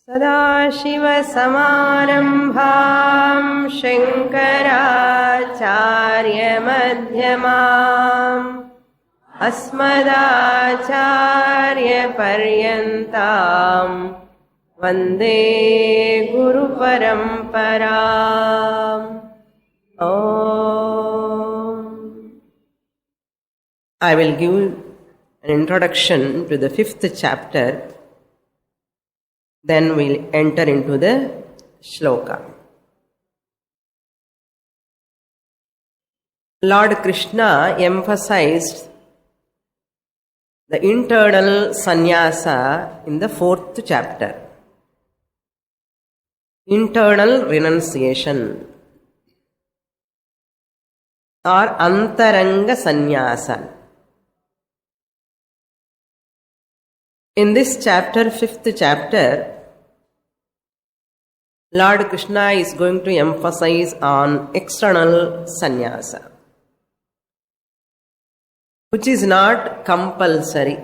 सदाशिवसमारम्भां शङ्कराचार्यमध्यमाम् अस्मदाचार्यपर्यन्तां वन्दे गुरुपरम्पराम्. I will give an introduction to the 5th chapter. Then we'll enter into the shloka. Lord Krishna emphasized the internal sannyasa in the 4th chapter. Internal renunciation or antaranga sannyasa. In this chapter, 5th chapter, Lord Krishna is going to emphasize on external sannyasa, which is not compulsory.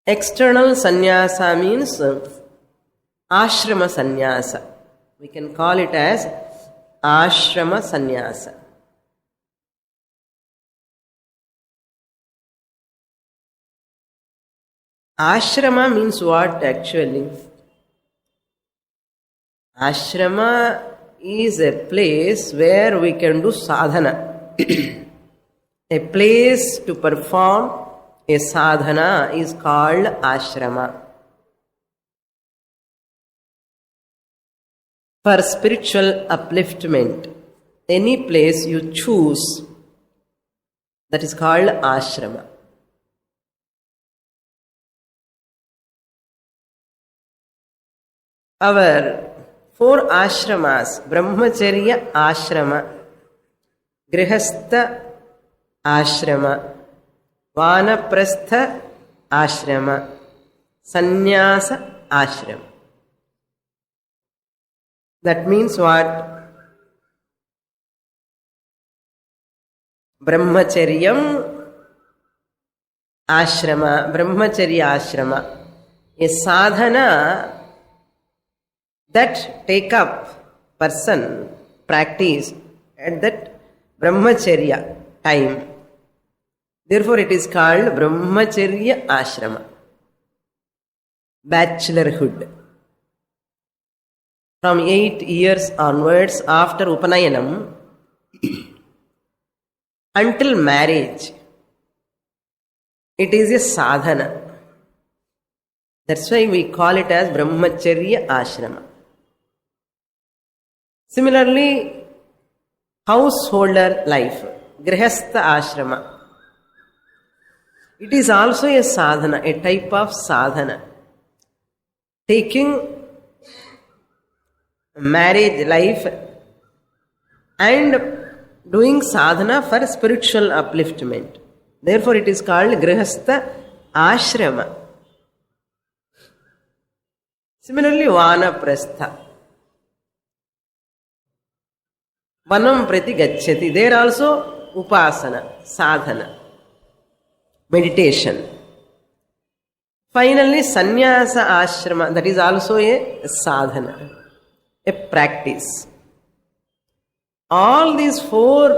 External sannyasa means ashrama sannyasa. We can call it as ashrama sannyasa. Ashrama means what actually? Ashrama is a place where we can do sadhana. A place to perform a sadhana is called ashrama. For spiritual upliftment, any place you choose, that is called ashrama. Our 4 ashramas, Brahmacharya ashrama, Grihastha ashrama, Vanaprastha ashrama, Sannyasa ashrama. That means what? Brahmacharyam ashrama, Brahmacharya ashrama, a sadhana that take up person practice at that brahmacharya time. Therefore it is called brahmacharya ashrama, bachelorhood. From 8 years onwards after Upanayanam until marriage, it is a sadhana. That's why we call it as brahmacharya ashrama. Similarly, householder life, grihastha ashrama, it is also a sadhana, a type of sadhana. Taking marriage life and doing sadhana for spiritual upliftment. Therefore, it is called grihastha ashrama. Similarly, vanaprastha. Vanam prati gacchati. There also upasana, sadhana, meditation. Finally, sannyasa ashrama, that is also a sadhana, a practice. All these 4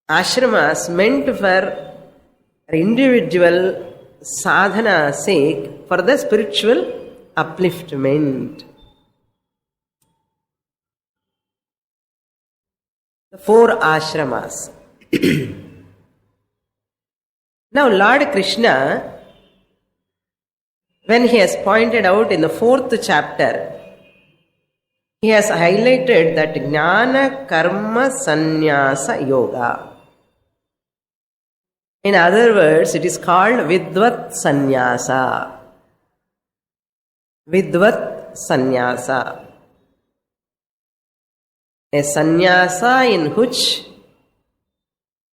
ashramas meant for individual sadhana sake for the spiritual upliftment. The 4 ashramas. Now Lord Krishna, when he has pointed out in the 4th chapter, he has highlighted that Jnana Karma Sannyasa Yoga. In other words, it is called Vidvat Sannyasa. Vidvat Sannyasa. A sannyasa in which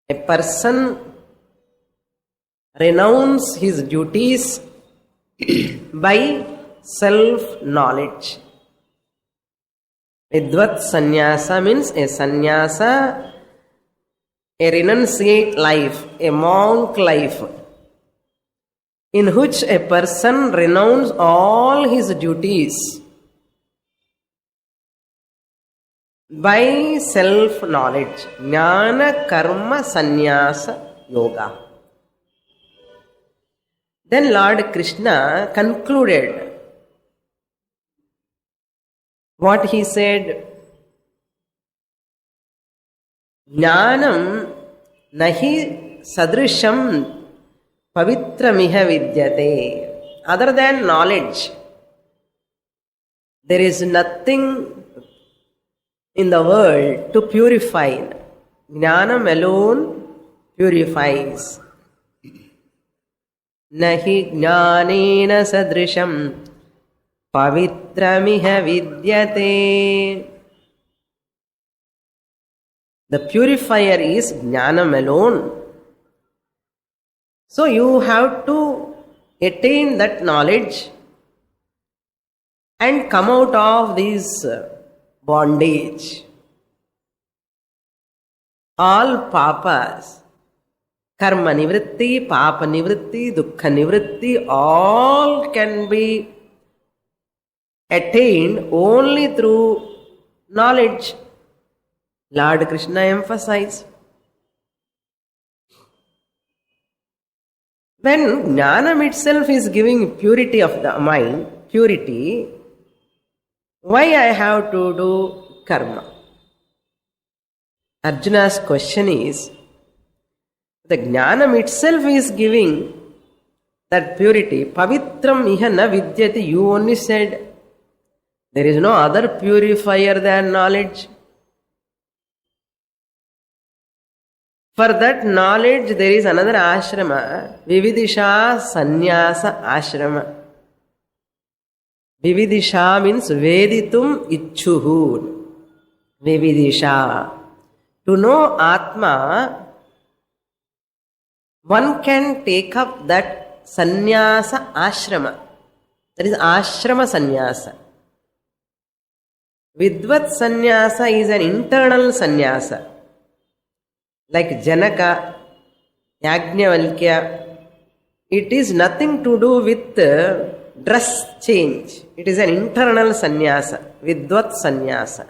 a person renounces his duties by self-knowledge. Vidvat sannyasa means a sannyasa a renunciate life, a monk life, in which a person renounces all his duties by self-knowledge. Jnana karma sannyasa yoga. Then Lord Krishna concluded what he said. Jnanam nahi sadrisham pavitramiha vidyate. Other than knowledge, there is nothing in the world to purify. Jnanam alone purifies. Nahi jnanena sadrisham pavitramiha vidyate. The purifier is jnanam alone. So you have to attain that knowledge and come out of this bondage. All papas, karma nivritti, papa nivritti, dukkha nivritti, all can be attained only through knowledge. Lord Krishna emphasized. When jnanam itself is giving purity of the mind, purity, why I have to do karma? Arjuna's question is, the jnanam itself is giving that purity. Pavitram iha na vidyati. You only said there is no other purifier than knowledge. For that knowledge, there is another ashrama, Vividisha Sannyasa Ashrama. Vividisha means Veditum Ichuhu. Vividisha. To know Atma, one can take up that Sannyasa Ashrama. That is Ashrama Sannyasa. Vidvat Sannyasa is an internal Sannyasa. Like Janaka, Yajnavalkya, it is nothing to do with dress change. It is an internal sannyasa, Vidvat sannyasa.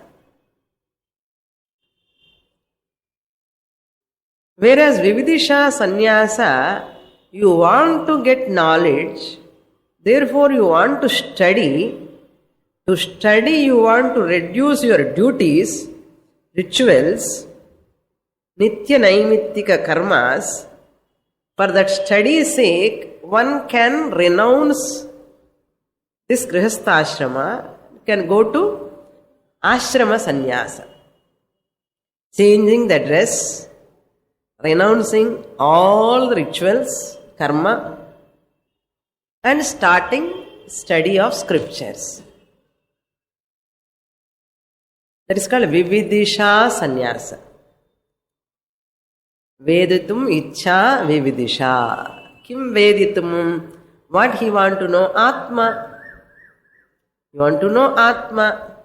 Whereas Vividisha sannyasa, you want to get knowledge, therefore you want to study. To study, you want to reduce your duties, rituals, Nitya Naimittika karmas. For that study's sake, one can renounce this Grihastha ashrama, can go to ashrama sannyasa. Changing the dress, renouncing all the rituals, karma, and starting study of scriptures. That is called Vividisha sannyasa. Veditum Icha Vividisha. Kim Veditum? What he want to know? Atma. You want to know Atma.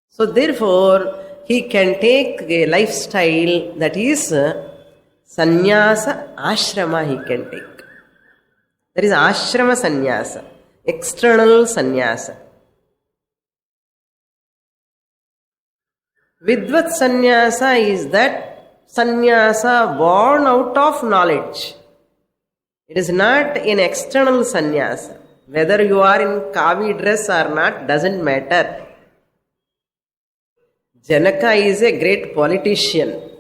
So therefore, he can take a lifestyle that is sannyasa ashrama he can take. That is ashrama sannyasa, external sannyasa. Vidvat sannyasa is that sannyasa born out of knowledge. It is not an external sannyasa. Whether you are in kavi dress or not doesn't matter. Janaka is a great politician.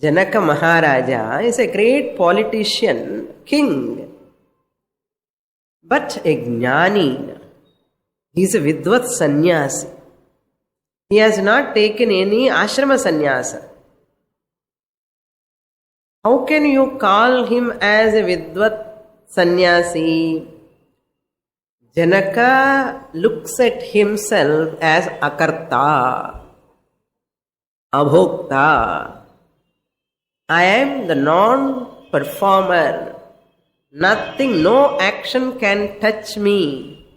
Janaka Maharaja is a great politician, king. But a jnani, he is a vidvat sannyasi. He has not taken any ashrama sannyasa. How can you call him as a vidvat sannyasi? Janaka looks at himself as akarta, abhokta. I am the non-performer. Nothing, no action can touch me.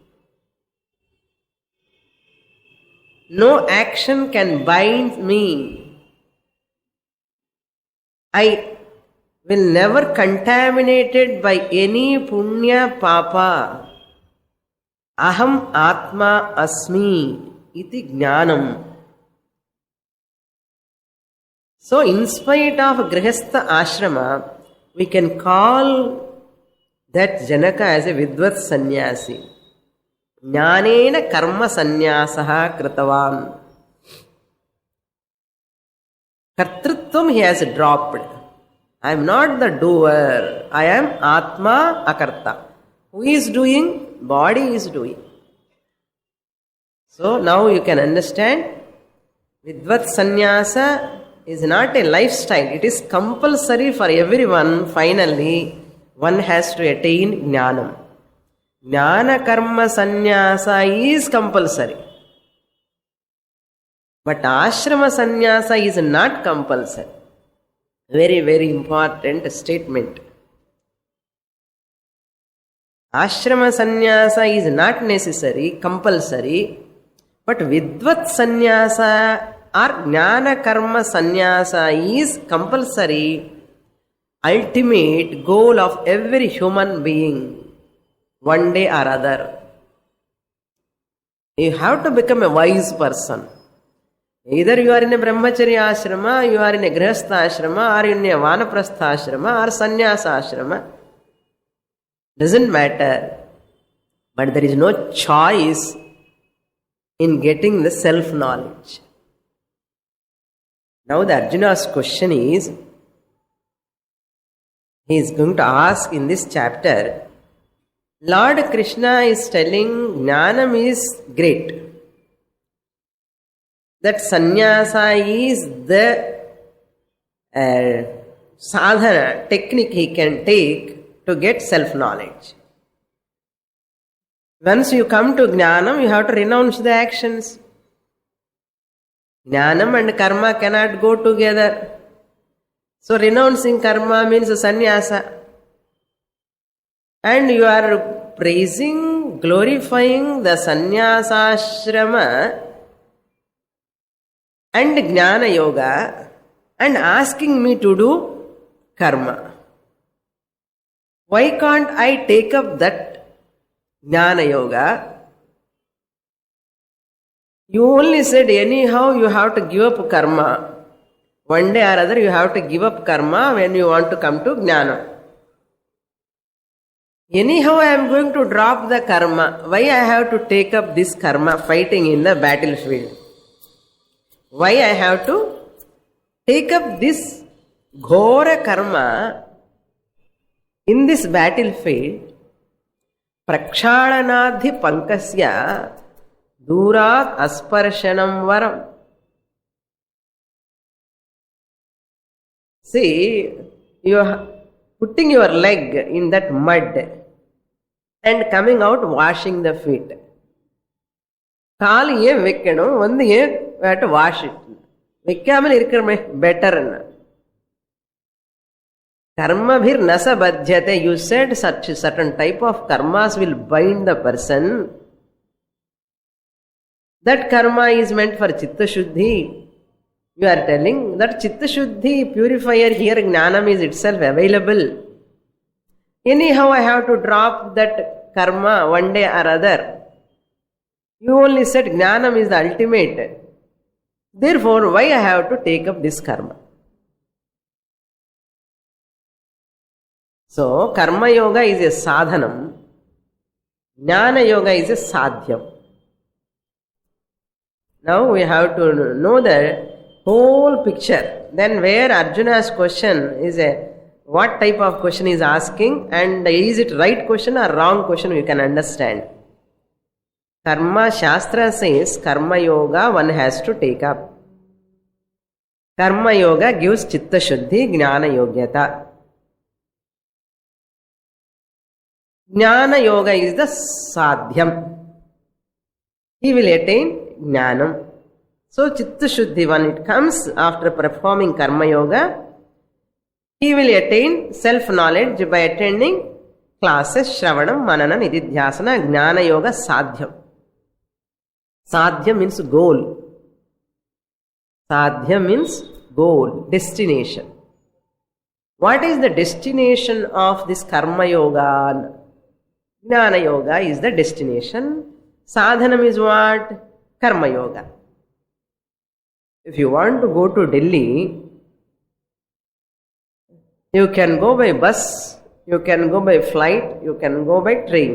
No action can bind me. I will never contaminated by any punya papa. Aham atma asmi iti jnanam. So, in spite of grihastha ashrama, we can call that Janaka as a Vidvat sannyasi. Jnanena karma sannyasaha kritavan. Kartrutvam he has dropped. I am not the doer. I am Atma Akarta. Who is doing? Body is doing. So now you can understand Vidvat sannyasa is not a lifestyle. It is compulsory for everyone. Finally, one has to attain jnanam. Jnana karma sannyasa is compulsory. But ashrama sannyasa is not compulsory. Very, very important statement. Ashrama sannyasa is not necessary, compulsory. But vidvat sannyasa or jnana karma sannyasa is compulsory, ultimate goal of every human being, one day or other. You have to become a wise person. Either you are in a brahmacharya ashrama, you are in a grihastha ashrama, or in a vanaprastha ashrama, or sannyasa ashrama. Doesn't matter. But there is no choice in getting the self-knowledge. Now the Arjuna's question is, he is going to ask in this chapter, Lord Krishna is telling Jnanam is great. That sannyasa is the sadhana, technique he can take to get self-knowledge. Once you come to Jnanam, you have to renounce the actions. Jnanam and karma cannot go together. So renouncing karma means sannyasa. And you are praising, glorifying the sannyasashrama and jnana yoga and asking me to do karma. Why can't I take up that jnana yoga? You only said anyhow you have to give up karma. One day or other you have to give up karma when you want to come to jnana. Anyhow I am going to drop the karma. Why I have to take up this karma fighting in the battlefield? Why I have to take up this ghora karma in this battlefield? Prakshalanadhi pankasya Durat asparshanam varam. See, you are putting your leg in that mud and coming out washing the feet. Kaal ye vekkano, vandu ye we have to wash it. Vekkamal irukkume better. Karma bhir nasa badhyate. You said such a certain type of karmas will bind the person. That karma is meant for Chitta Shuddhi. You are telling that Chitta Shuddhi purifier here, Jnanam is itself available. Anyhow, I have to drop that karma one day or other. You only said Jnanam is the ultimate. Therefore, why I have to take up this karma? So, Karma Yoga is a sadhanam. Jnana Yoga is a sadhyam. Now we have to know the whole picture. Then where Arjuna's question is what type of question he is asking and is it right question or wrong question, we can understand. Karma Shastra says Karma Yoga one has to take up. Karma Yoga gives Chitta Shuddhi, Jnana Yogyata. Jnana Yoga is the sadhyam. He will attain Jnanam. So Chitta Shuddhi, when it comes after performing Karma Yoga, he will attain self-knowledge by attending classes, Shravanam, Manana, Nididhyasana, Jnana Yoga, Sadhyam. Sadhyam means goal. Sadhyam means goal, destination. What is the destination of this karma yoga? Jnana yoga is the destination. Sadhanam is what? Karma yoga. If you want to go to Delhi, you can go by bus, you can go by flight, you can go by train.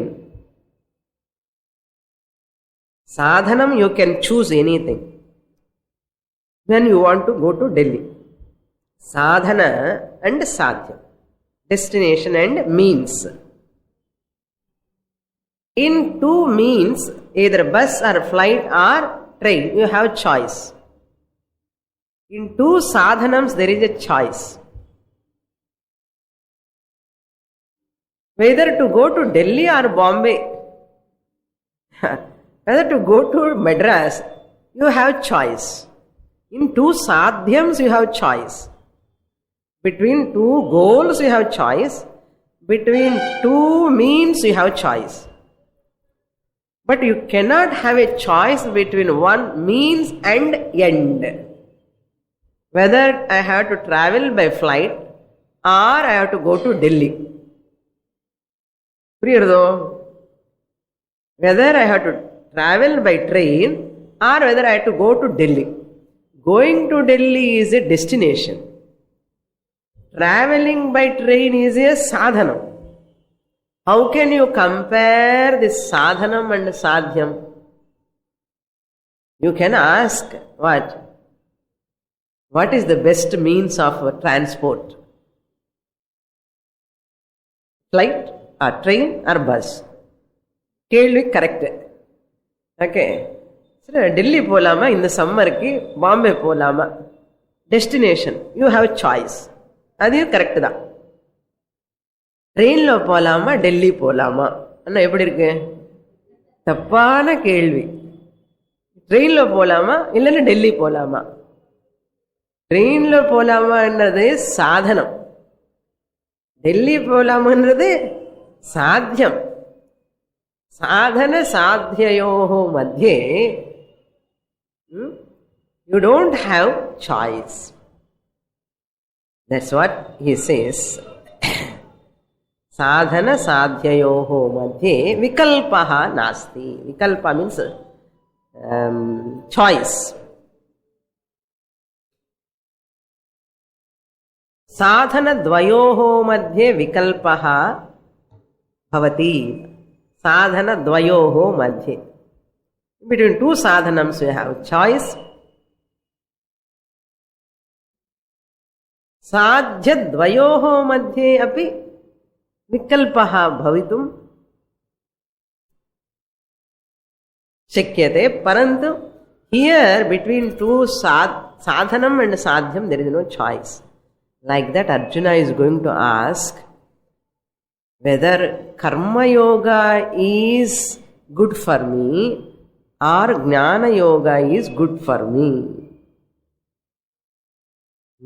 Sadhanam, you can choose anything when you want to go to Delhi. Sadhana and sadhya, destination and means. In two means, either bus or flight or train, you have choice. In two sadhanams, there is a choice. Whether to go to Delhi or Bombay, whether to go to Madras, you have choice. In two sadhyams, you have choice. Between two goals, you have choice. Between two means, you have choice. But you cannot have a choice between one means and end. Whether I have to travel by flight or I have to go to Delhi. Whether I have to travel by train or whether I have to go to Delhi. Going to Delhi is a destination. Traveling by train is a sadhana. How can you compare this sadhanam and sadhyam? You can ask what? What is the best means of transport? Flight or train or bus? கேள்வி correct. Okay, சரி, டெல்லி போகலாமா, இந்த சம்மருக்கு பாம்பே போகலாமா, destination you have choice, அது correct தான். ட்ரெயினில் போகலாமா டெல்லி போகலாமா அண்ணா எப்படி இருக்கு? தப்பான கேள்வி. ட்ரெயினில் போகலாமா இல்லைன்னா டெல்லி போகலாமா? ட்ரெயினில் போகலாமான்றது சாதனம், டெல்லி போகலாமான்றது சாத்தியம். சாதன சாத்தியயோஹோ மத்தியே you don't have choice. That's what he says. Sadhana sadhyayoho madhye vikalpaha nasti. Vikalpa means choice. Sadhana dvayoho madhye vikalpaha bhavati. Sadhana dvayoho madhye. Between two sadhanams you have choice. Sadhya dvayoho madhye api vikalpaha bhavitum shakyate. Parantu here between two sadhanam and sadhyam there is no choice. Like that Arjuna is going to ask whether karma yoga is good for me or jnana yoga is good for me.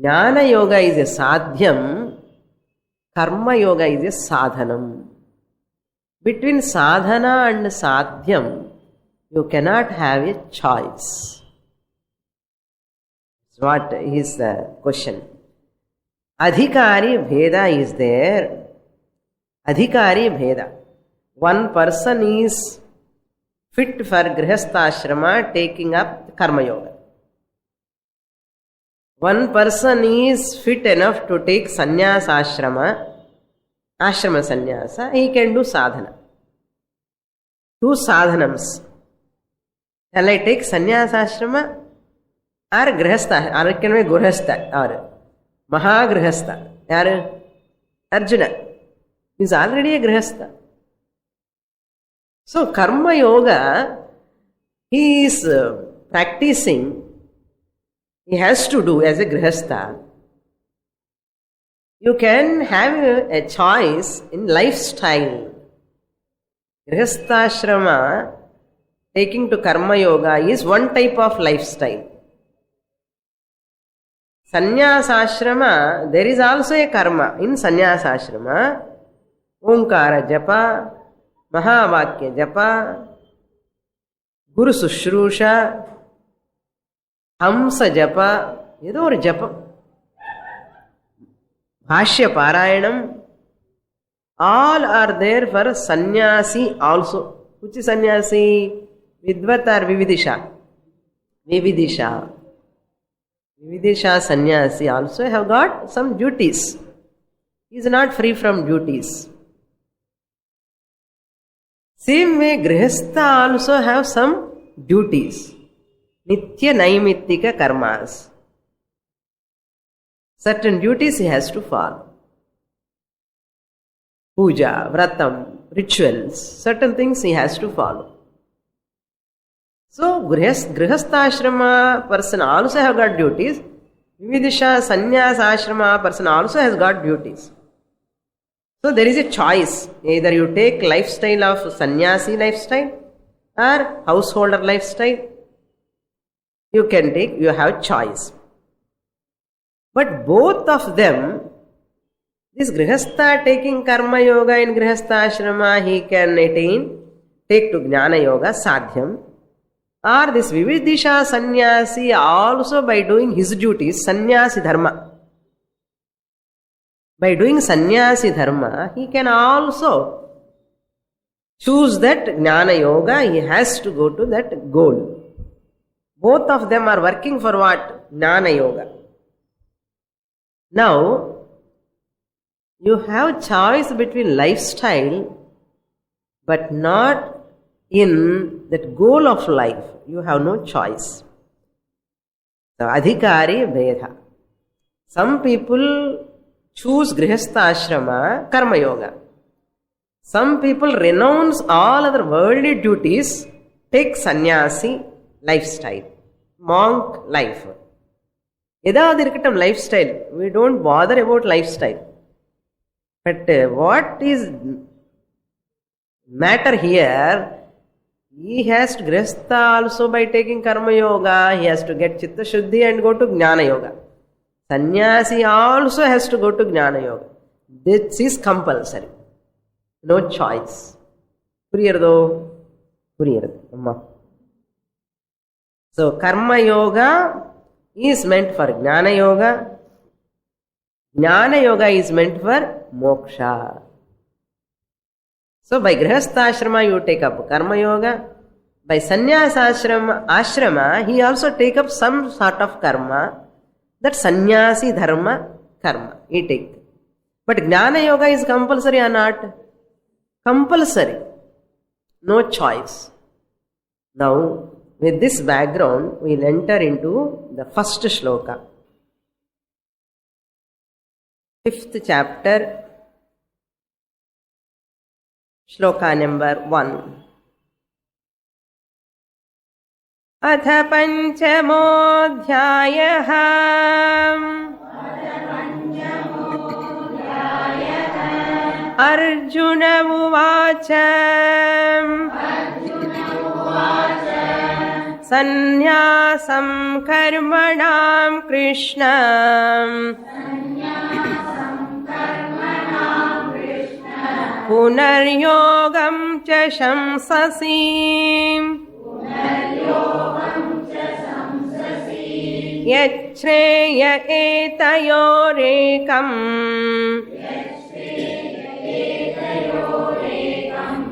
Jnana yoga is a sadhyam, karma yoga is a sadhanam. Between sadhana and sadhyam, you cannot have a choice. That's what is the question. Adhikari bheda is there. Adhikari bheda. One person is fit for grihastha taking up karma yoga. One person is fit enough to take sannyasa ashrama sannyasa, he can do sadhana. Two sadhanams. Shall I take sannyasa ashrama or grihastha? Or can we grihastha or mahagrihastha? Yaru? Arjuna is already a grihastha. So karma yoga he is practicing, he has to do as a grihastha. You can have a choice in lifestyle. Grihastha taking to karma yoga is one type of lifestyle. Sannyasashrama, there is also a karma in sannyasashrama. Omkara japa, mahavakya japa, guru sushrusha, hamsa japa, ஏதோ ஒரு ஜபம். Bhashya Parayanam, all are there for sannyasi also. Which is sannyasi? Vidvat or Vividisha? Vividisha. Vividisha sannyasi also have got some duties. He is not free from duties. Same way, Grihastha also have some duties. Nitya Naimittika karmas. Certain duties he has to follow. Puja, vratam, rituals, certain things he has to follow. So, Grihastha ashrama person also have got duties. Vividisha sannyas ashrama person also has got duties. So, there is a choice. Either you take lifestyle of sannyasi lifestyle or householder lifestyle. You can take, you have choice. But both of them, this Grihastha taking karma yoga in Grihastha ashrama, he can attain, take to Jnana yoga, sadhyam. Or this Vividisha sannyasi also by doing his duties, sannyasi dharma. By doing sannyasi dharma, he can also choose that Jnana yoga, he has to go to that goal. Both of them are working for what? Jnana yoga. Now, you have choice between lifestyle, but not in that goal of life. You have no choice. So, adhikari bheda. Some people choose Grihastha ashrama, karma yoga. Some people renounce all other worldly duties, take sannyasi lifestyle, monk life. Edavadhu irukattam lifestyle. We don't bother about lifestyle. But what is matter here, he has to Grihastha also by taking karma yoga, he has to get chitta shuddhi and go to Jnana yoga. Sannyasi also has to go to Jnana yoga. This is compulsory. No choice. Puriyardo? Puriyardo. Amma. So, karma yoga is meant for Jnana yoga. Jnana yoga is meant for moksha. So, by Grihastha ashrama you take up karma yoga. By sannyasa ashrama he also take up some sort of karma. That sannyasi dharma karma he take. But Jnana yoga is compulsory or not? Compulsory. No choice. Now, with this background, we will enter into the first shloka. 5th chapter, shloka number 1. अथ पञ्चमोऽध्यायः अर्जुन उवाच सन्न्यासं कर्मणां कृष्ण पुनर्योगं च शंससि यच्छ्रेय एतयोरेकम्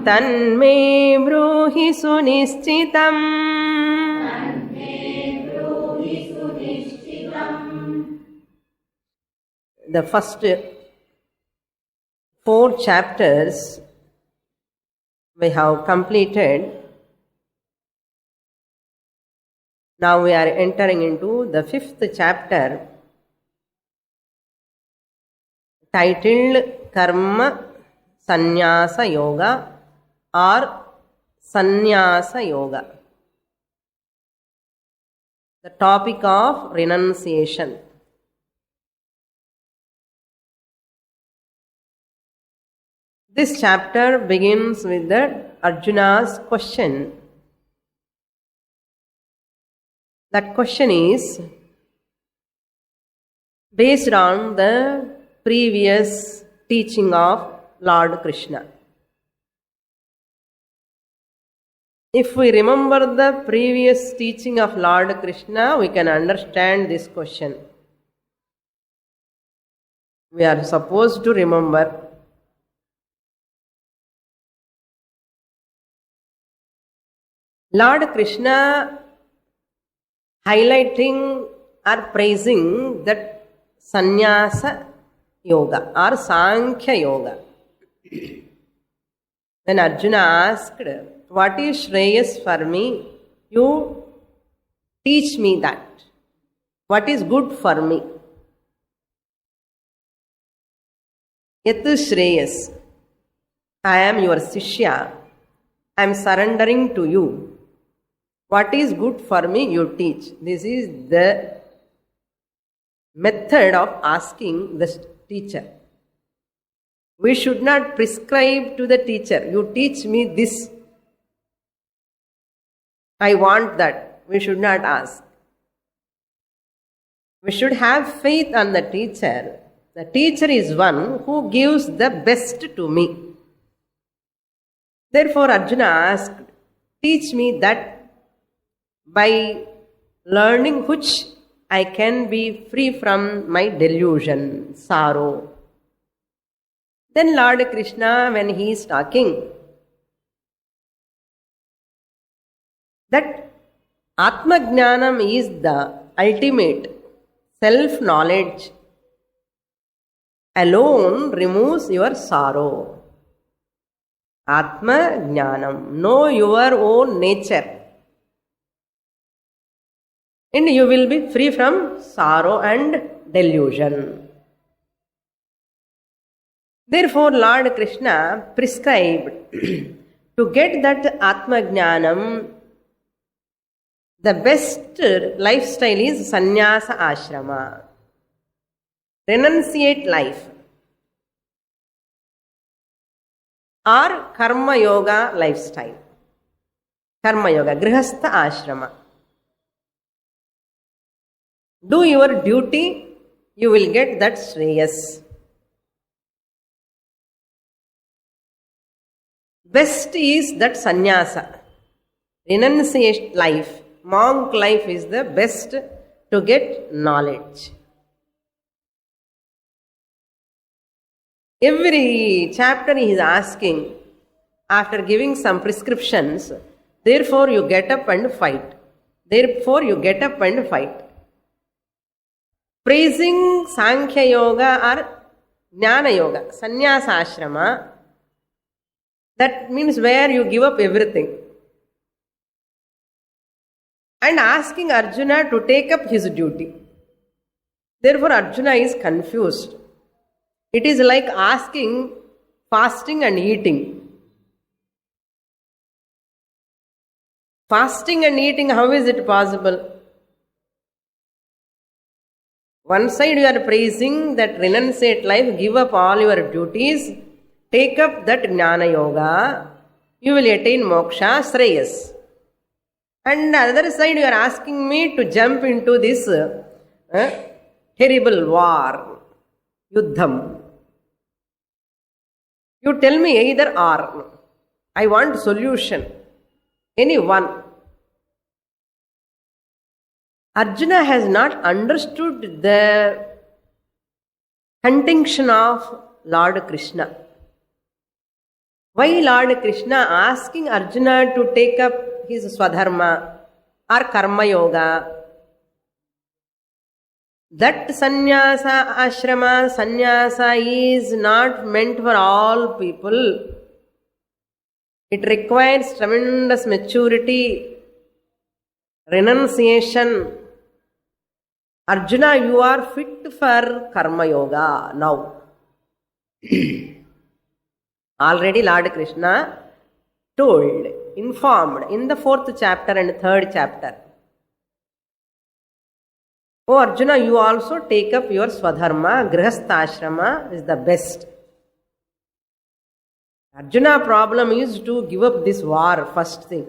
तन्मे ब्रूहि सुनिश्चितम्. The first 4 chapters we have completed. Now we are entering into the 5th chapter titled Karma Sannyasa Yoga or Sannyasa Yoga. The topic of renunciation. This chapter begins with the Arjuna's question. That question is based on the previous teaching of Lord Krishna. If we remember the previous teaching of Lord Krishna, we can understand this question. we are supposed to remember. Lord Krishna highlighting or praising that sannyasa yoga or Sankhya yoga. When Arjuna asked, what is Shreyas for me? You teach me that. What is good for me? Yat Shreyas. I am your Sishya. I am surrendering to you. What is good for me, you teach. This is the method of asking the teacher. We should not prescribe to the teacher. You teach me this. I want that. We should not ask. We should have faith on the teacher. The teacher is one who gives the best to me. Therefore, Arjuna asked, teach me that by learning which I can be free from my delusion, sorrow. Then Lord Krishna, when he is talking, that Atma Jnanam is the ultimate self-knowledge alone removes your sorrow. Atma Jnanam, know your own nature. And you will be free from sorrow and delusion. Therefore, Lord Krishna prescribed to get that Atma Jnanam, the best lifestyle is sannyasa ashrama. Renunciate life. Or karma yoga lifestyle. Karma yoga, grihastha ashrama. Do your duty, you will get that Shreyas. Best is that sannyasa. Renunciate life. Monk life is the best to get knowledge. Every chapter he is asking, after giving some prescriptions, therefore you get up and fight. Therefore you get up and fight. Praising Sankhya Yoga or Jnana Yoga, Sannyasa Ashrama, that means where you give up everything. And asking Arjuna to take up his duty. Therefore Arjuna is confused. It is like asking fasting and eating. Fasting and eating, how is it possible? One side you are praising that renunciate life, give up all your duties, take up that Jnana Yoga, you will attain moksha, Shreyas. And the other side you are asking me to jump into this terrible war, Yuddham. You tell me either or. I want solution. Any one. Arjuna has not understood the contention of Lord Krishna. Why Lord Krishna asking Arjuna to take up his Swadharma or Karma Yoga? That sannyasa ashrama, sannyasa is not meant for all people. It requires tremendous maturity, renunciation. Arjuna, you are fit for Karma Yoga now. Already Lord Krishna told, informed in the 4th chapter and 3rd chapter. Oh Arjuna, you also take up your Swadharma, Grihastha Ashrama is the best. Arjuna problem is to give up this war, first thing.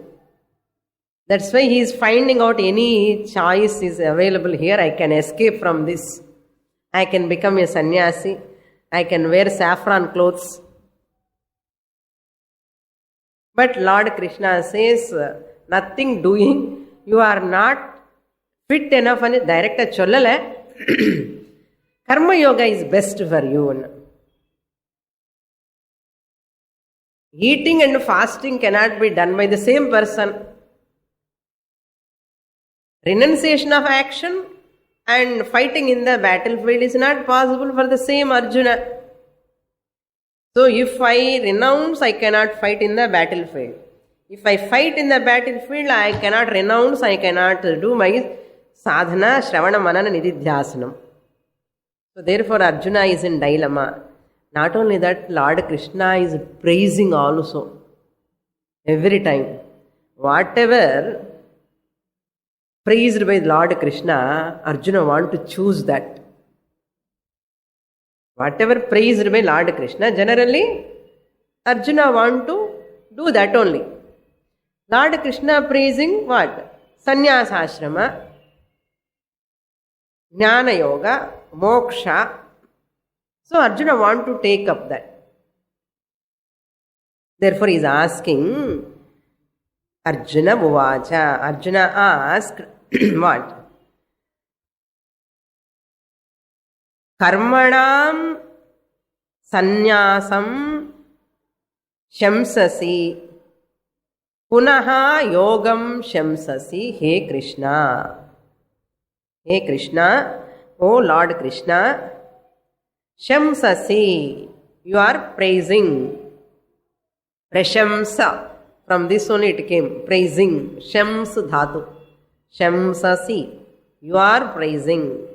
That's why he is finding out any choice is available here. I can escape from this. I can become a sannyasi. I can wear saffron clothes. But Lord Krishna says, nothing doing. You are not fit enough. And direct chollale. Karma yoga is best for you. Eating and fasting cannot be done by the same person. Renunciation of action and fighting in the battlefield is not possible for the same Arjuna. So if I renounce, I cannot fight in the battlefield. If I fight in the battlefield, I cannot renounce, I cannot do my sadhana, shravana, manana, nididhyasanam. So therefore Arjuna is in dilemma. Not only that, Lord Krishna is praising also. Every time. Whatever praised by Lord Krishna, Arjuna want to choose that. Whatever praised by Lord Krishna, generally Arjuna want to do that only. Lord Krishna praising what? Sannyasashrama, Jnana Yoga, Moksha. So Arjuna want to take up that. Therefore he is asking, Arjuna Uvacha. Arjuna asked, what? Karmanam sannyasam shamsasi punaha yogam shamsasi. Hey Krishna. Hey Krishna, O Lord Krishna, shamsasi, you are praising. Prashamsa, from this only it came, praising. Shams dhatu. Shamsasi, you are praising.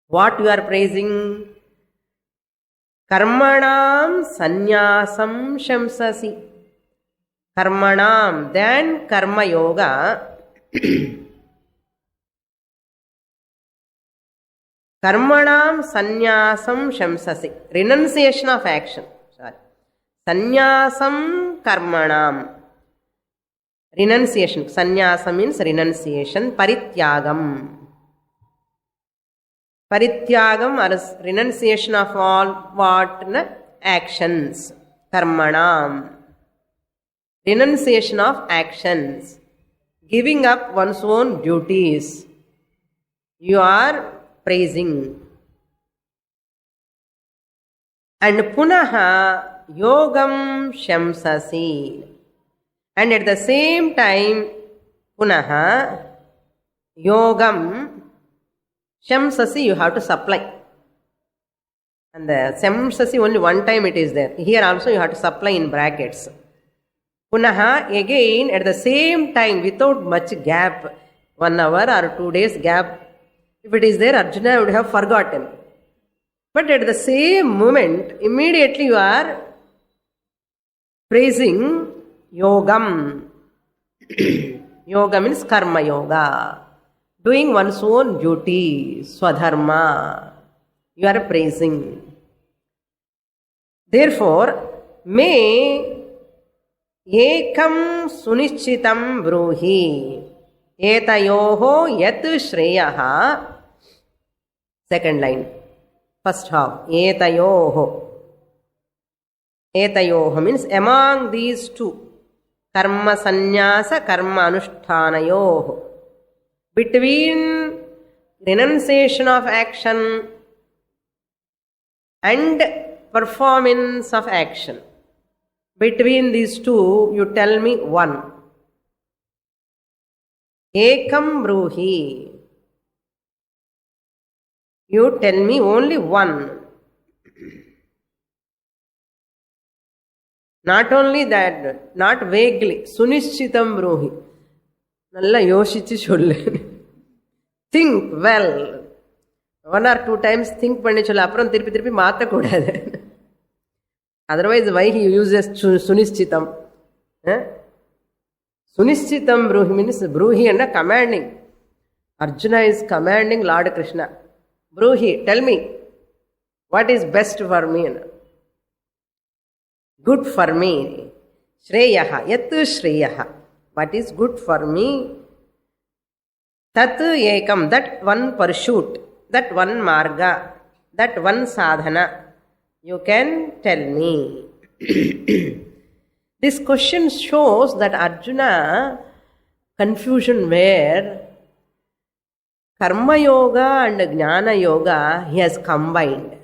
What you are praising? Karmanam sannyasam shamsasi. Karmanam, then karma yoga. Karmanam sannyasam shamsasi. Renunciation of action. Sorry. Sannyasam karmanam. Renunciation. Sannyasa means renunciation. Parityagam. Parityagam or renunciation of all what? Actions. Karmanam. Renunciation of actions. Giving up one's own duties. You are praising. And punaha yogam shamsasi. And at the same time, punaha yogam shamsasi you have to supply. And the shamsasi only one time it is there. Here also you have to supply in brackets. Punaha again at the same time without much gap, 1 hour or 2 days gap. If it is there, Arjuna would have forgotten. But at the same moment, immediately you are praising yogam. Yoga means karma yoga. Doing one's own duty, swadharma. You are praising. Therefore, may ekam sunichitam bruhi etayoho yat shreyaha. Second line. First half. Etayoho. Etayoho means among these two. Karma sannyasa, karma anusthanayoho. Between renunciation of action and performance of action. Between these two, you tell me one. Ekam bruhi. You tell me only one. Not only that, not vaguely. Sunishchitam bruhi. Nalla yoshichi sollu. Think well. 1 or 2 times think panni solla. Appuram tirpi maata kodadu. Otherwise, why he uses sunishchitam? Sunishchitam bruhi means bruhi and commanding. Arjuna is commanding Lord Krishna. Bruhi, tell me, what is best for me? Good for me. Shreyaha, yat shreyaha. What is good for me? Tat ekam, that one pursuit, that one marga, that one sadhana. You can tell me. This question shows that Arjuna confusion where Karma Yoga and Jnana Yoga he has combined.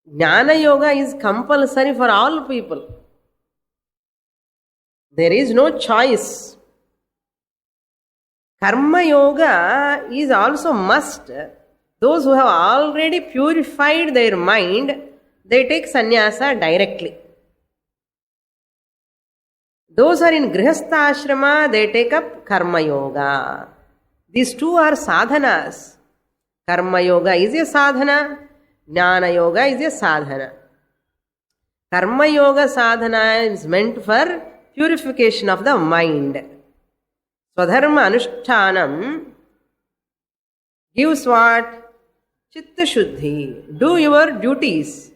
Jnana Yoga is compulsory for all people. There is no choice. Karma Yoga is also must. Those who have already purified their mind, they take sannyasa directly. Those who are in Grihastha Ashrama, they take up Karma Yoga. These two are sadhanas. Karma Yoga is a sadhana, Jnana Yoga is a sadhana. Karma Yoga sadhana is meant for purification of the mind. Swadharma Anushtanam gives what? Chitta Shuddhi. Do your duties.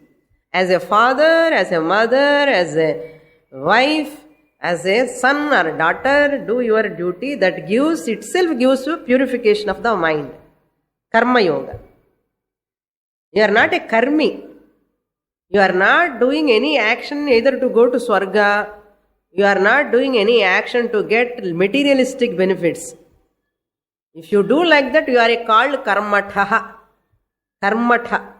As a father, as a mother, as a wife, as a son or daughter, do your duty. That gives itself gives you purification of the mind. Karma Yoga. You are not a karmi. You are not doing any action either to go to Swarga. You are not doing any action to get materialistic benefits. If you do like that, you are called karmatha. Karmatha.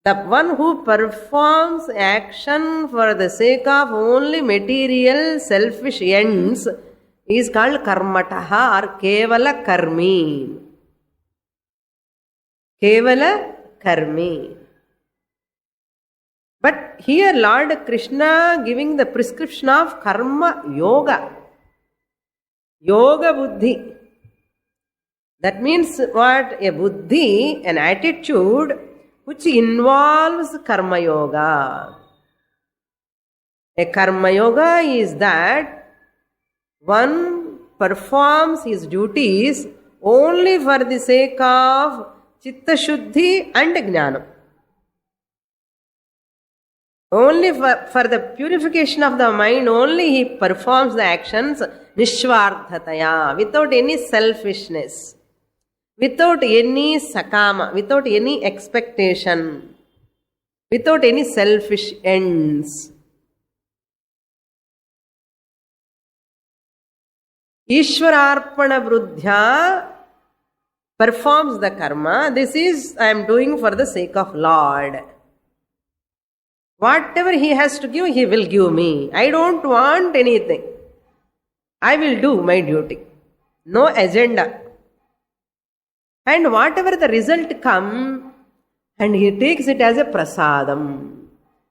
The one who performs action for the sake of only material selfish ends is called karmataha or kevala karmi. Kevala karmi. But here Lord Krishna giving the prescription of karma yoga. Yoga buddhi. That means what? A buddhi, an attitude which involves karma yoga. A karma yoga is that one performs his duties only for the sake of chitta shuddhi and jnana. Only for the purification of the mind, only he performs the actions nishvardhataya, without any selfishness, without any sakama, without any expectation, without any selfish ends. Ishwararpana vruddhya performs the karma. This is I am doing for the sake of Lord. Whatever he has to give, he will give me. I don't want anything. I will do my duty. No agenda. And whatever the result come, and he takes it as a prasadam.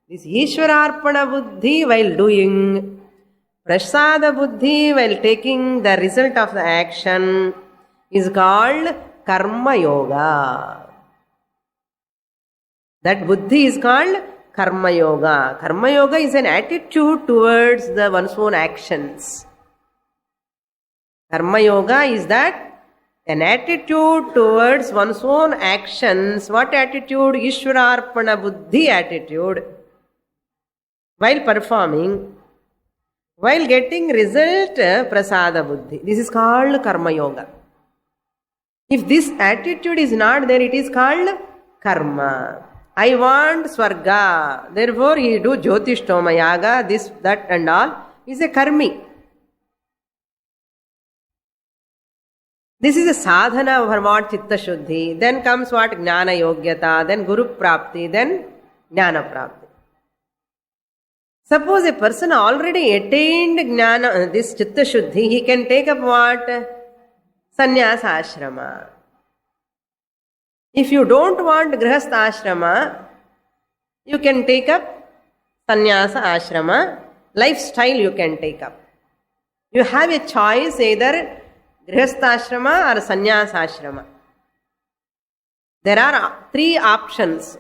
This Ishwararpana buddhi while doing, prasada buddhi while taking the result of the action is called karma yoga. That buddhi is called karma yoga. Karma yoga is an attitude towards the one's own actions. Karma yoga is that an attitude towards one's own actions. What attitude? Ishwararpana buddhi attitude. While performing, while getting result, prasada buddhi. This is called karma yoga. If this attitude is not there, it is called karma. I want Swarga. Therefore, he do Jyotishtoma Yaga, this, that and all. He is a karmi. This is a sadhana for what? Chitta Shuddhi. Then comes what? Jnana Yogyata. Then Guru Prapti. Then Jnana Prapti. Suppose a person already attained Jnana, this Chitta Shuddhi, he can take up what? Sannyasa Ashrama. If you don't want Grihastha Ashrama, you can take up Sannyasa Ashrama. Lifestyle you can take up. You have a choice either Grihastha Ashrama or Sannyasa Ashrama. There are three options.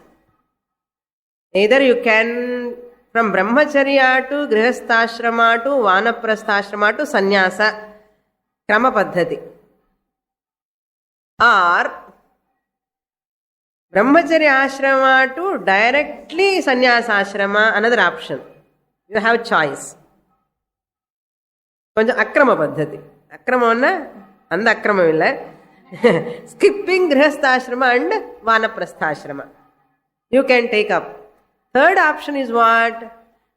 Either you can from Brahmacharya to Grihastha Ashrama to Vanaprastha Ashrama to Sannyasa Krama Paddhati. Or Brahmacharya Ashrama to directly Sannyasa Ashrama, another option. You have choice. Konjam Akrama Paddhati. Akrama anna, and Akrama illa. Skipping Grihastha Ashrama and Vanaprastha Ashrama. You can take up. Third option is what?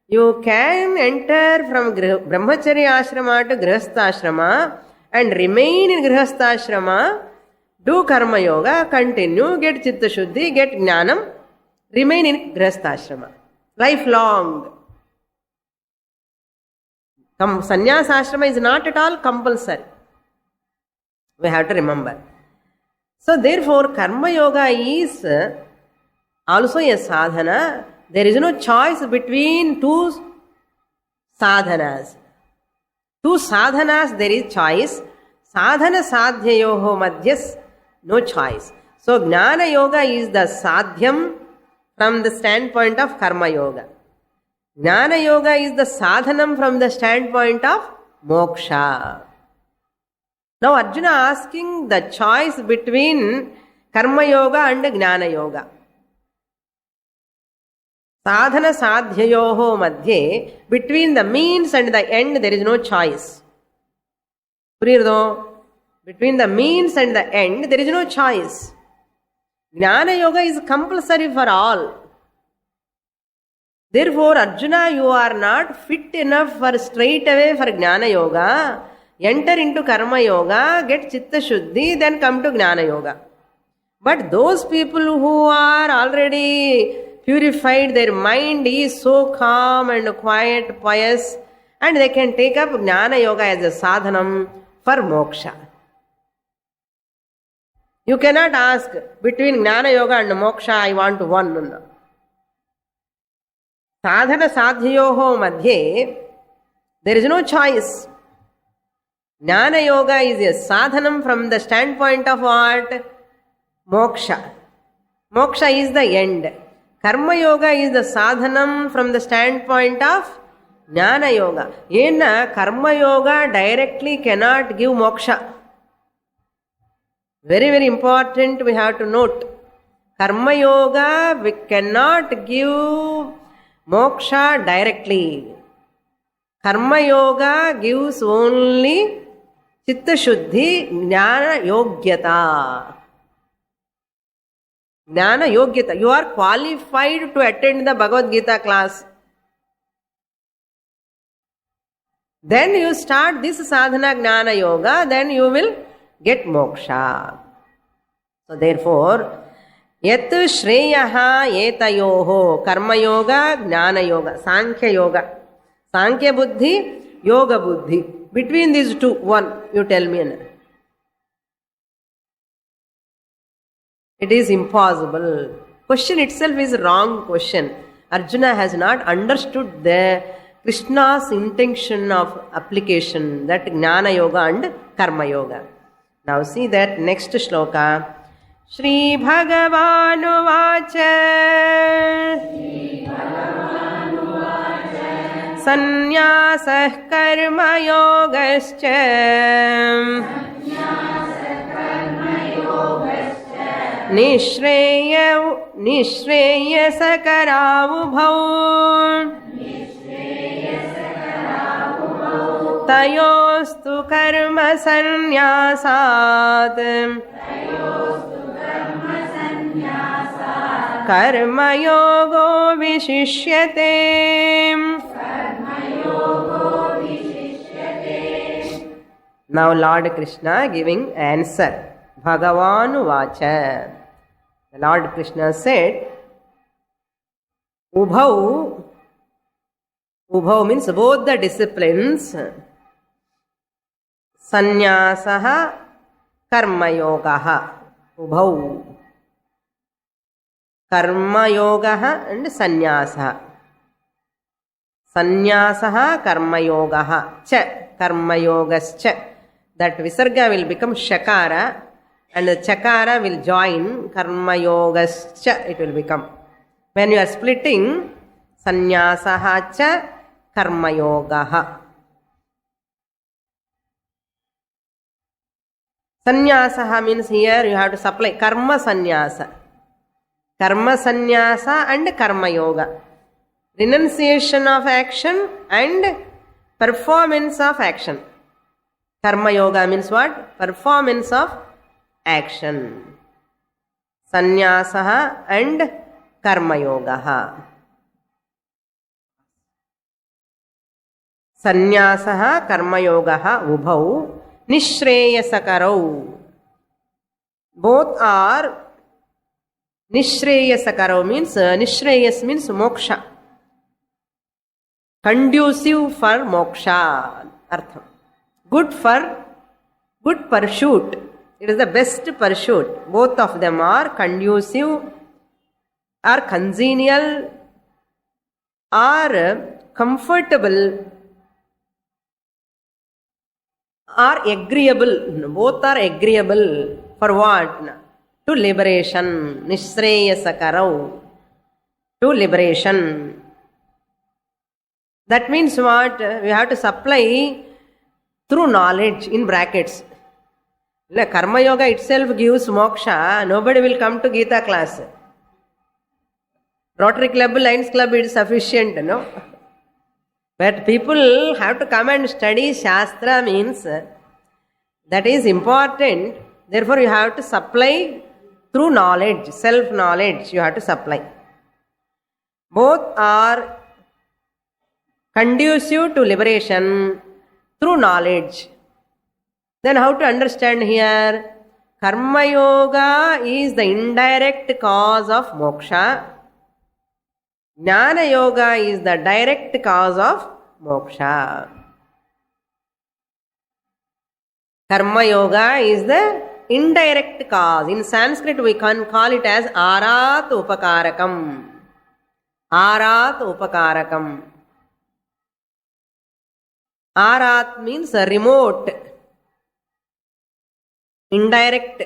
You can enter from Brahmacharya Ashrama to Grihastha Ashrama and remain in grihastha-ashrama, do karma yoga, continue, get chitta shuddhi, get jnanam, remain in grihastha-ashrama lifelong. Sannyasa-ashrama is not at all compulsory. We have to remember. So therefore karma yoga is also a sadhana. There is no choice between two sadhanas. Two sadhanas there is choice. Sadhana sadhyayoho madhyas no choice. So jnana yoga is the sadhyam from the standpoint of karma yoga. Jnana yoga is the sadhanam from the standpoint of moksha. Now Arjuna asking the choice between karma yoga and jnana yoga. Sadhana sadhyayoho madhye, between the means and the end there is no choice. Between the means and the end there is no choice. Jnana yoga is compulsory for all. Therefore Arjuna, you are not fit enough for straight away for jnana yoga. Enter into karma yoga, get chitta shuddhi, then come to jnana yoga. But those people who are already purified, their mind is so calm and quiet, pious, and they can take up jnana yoga as a sadhanam for moksha. You cannot ask between jnana yoga and moksha, I want one. Sadhana sadhyayoho madhye, there is no choice. Jnana yoga is a sadhanam from the standpoint of what? Moksha. Moksha is the end. Karma yoga is the sadhanam from the standpoint of jnana yoga. Karma yoga directly cannot give moksha. Very, very important we have to note. Karma yoga we cannot give moksha directly. Karma yoga gives only chitta shuddhi, jnana yogyata. Jnana yogyata. You are qualified to attend the Bhagavad Gita class. Then you start this sadhana jnana yoga, then you will get moksha. So therefore, yat shreyaha etayoho, karma yoga, jnana yoga, sankhya yoga. Sankhya buddhi, yoga buddhi. Between these two, one, you tell me. It is impossible. Question itself is a wrong question. Arjuna has not understood the Krishna's intention of application, that jnana yoga and karma yoga. Now see that next shloka. Shri Bhagavanu Vacha Sannyasah karma yogascha Nishreyasakaravubhau Tayostu karma sanyasat karma yogo vishishyate. Now Lord Krishna giving answer. Bhagavanu Vacha. The Lord Krishna said, Ubhau. Ubhau means both the disciplines. Sannyasaha karma yogaha. Ubhau. Karma yogaha and sannyasaha. Sannyasaha karma yogaha. Cha karma yogascha. That visarga will become shakara and the chakara will join karma yogascha, it will become. When you are splitting, sannyasaha cha karma yogaha. Sannyasaha means here you have to supply karma sannyasa. Karma sannyasa and karma yoga. Renunciation of action and performance of action. Karma yoga means what? Performance of action. Sannyasaha and karma yogaha. Sannyasaha karma yogaha ubhau Nishreyasakaro. Both are Nishreyasakaro means Nishreyas means moksha. Conducive for moksha. Artham. Good pursuit. It is the best pursuit. Both of them are conducive, are congenial, are comfortable, are agreeable. Both are agreeable for what? To liberation. Nishreyasakaro. To liberation. That means what? We have to supply through knowledge in brackets. Karma yoga itself gives moksha. Nobody will come to Gita class. Rotary Club, Lions Club, it is sufficient, no? But people have to come and study Shastra means that is important. Therefore, you have to supply through knowledge, self-knowledge you have to supply. Both are conducive to liberation through knowledge. Then how to understand here? Karma yoga is the indirect cause of moksha. Jnana yoga is the direct cause of moksha. Karma yoga is the indirect cause. In Sanskrit we can call it as arat upakarakam. Arat upakarakam. Arat means remote, indirect.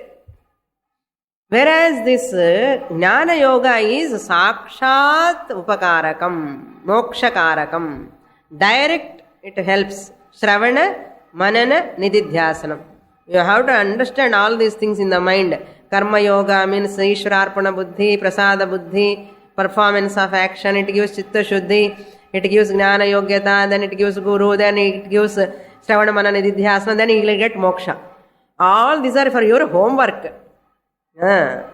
Whereas this Jnana yoga is sakshat upakarakam, mokshakarakam. Direct it helps. Shravana, manana, nididhyasanam. You have to understand all these things in the mind. Karma yoga means Ishwararpana buddhi, prasada buddhi, performance of action. It gives chitta shuddhi. It gives Jnana Yogyata, then it gives Guru, then it gives Shravana Manana Nididhyasana, then you will get moksha. All these are for your homework. And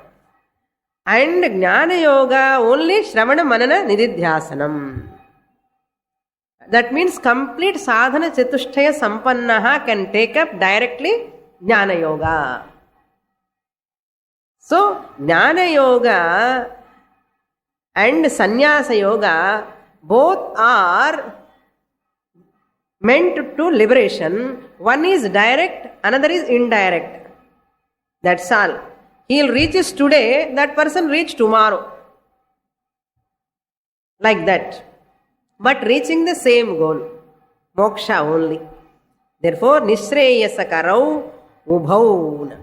Jnana Yoga only Shravana Manana Nididhyasanam. That means complete sadhana chatushtaya sampannaha can take up directly Jnana Yoga. So, Jnana Yoga and Sannyasa Yoga both are meant to liberation. One is direct, another is indirect. That's all. He'll reaches today, that person reach tomorrow. Like that. But reaching the same goal. Moksha only. Therefore, Nishreyasakaro ubhauna.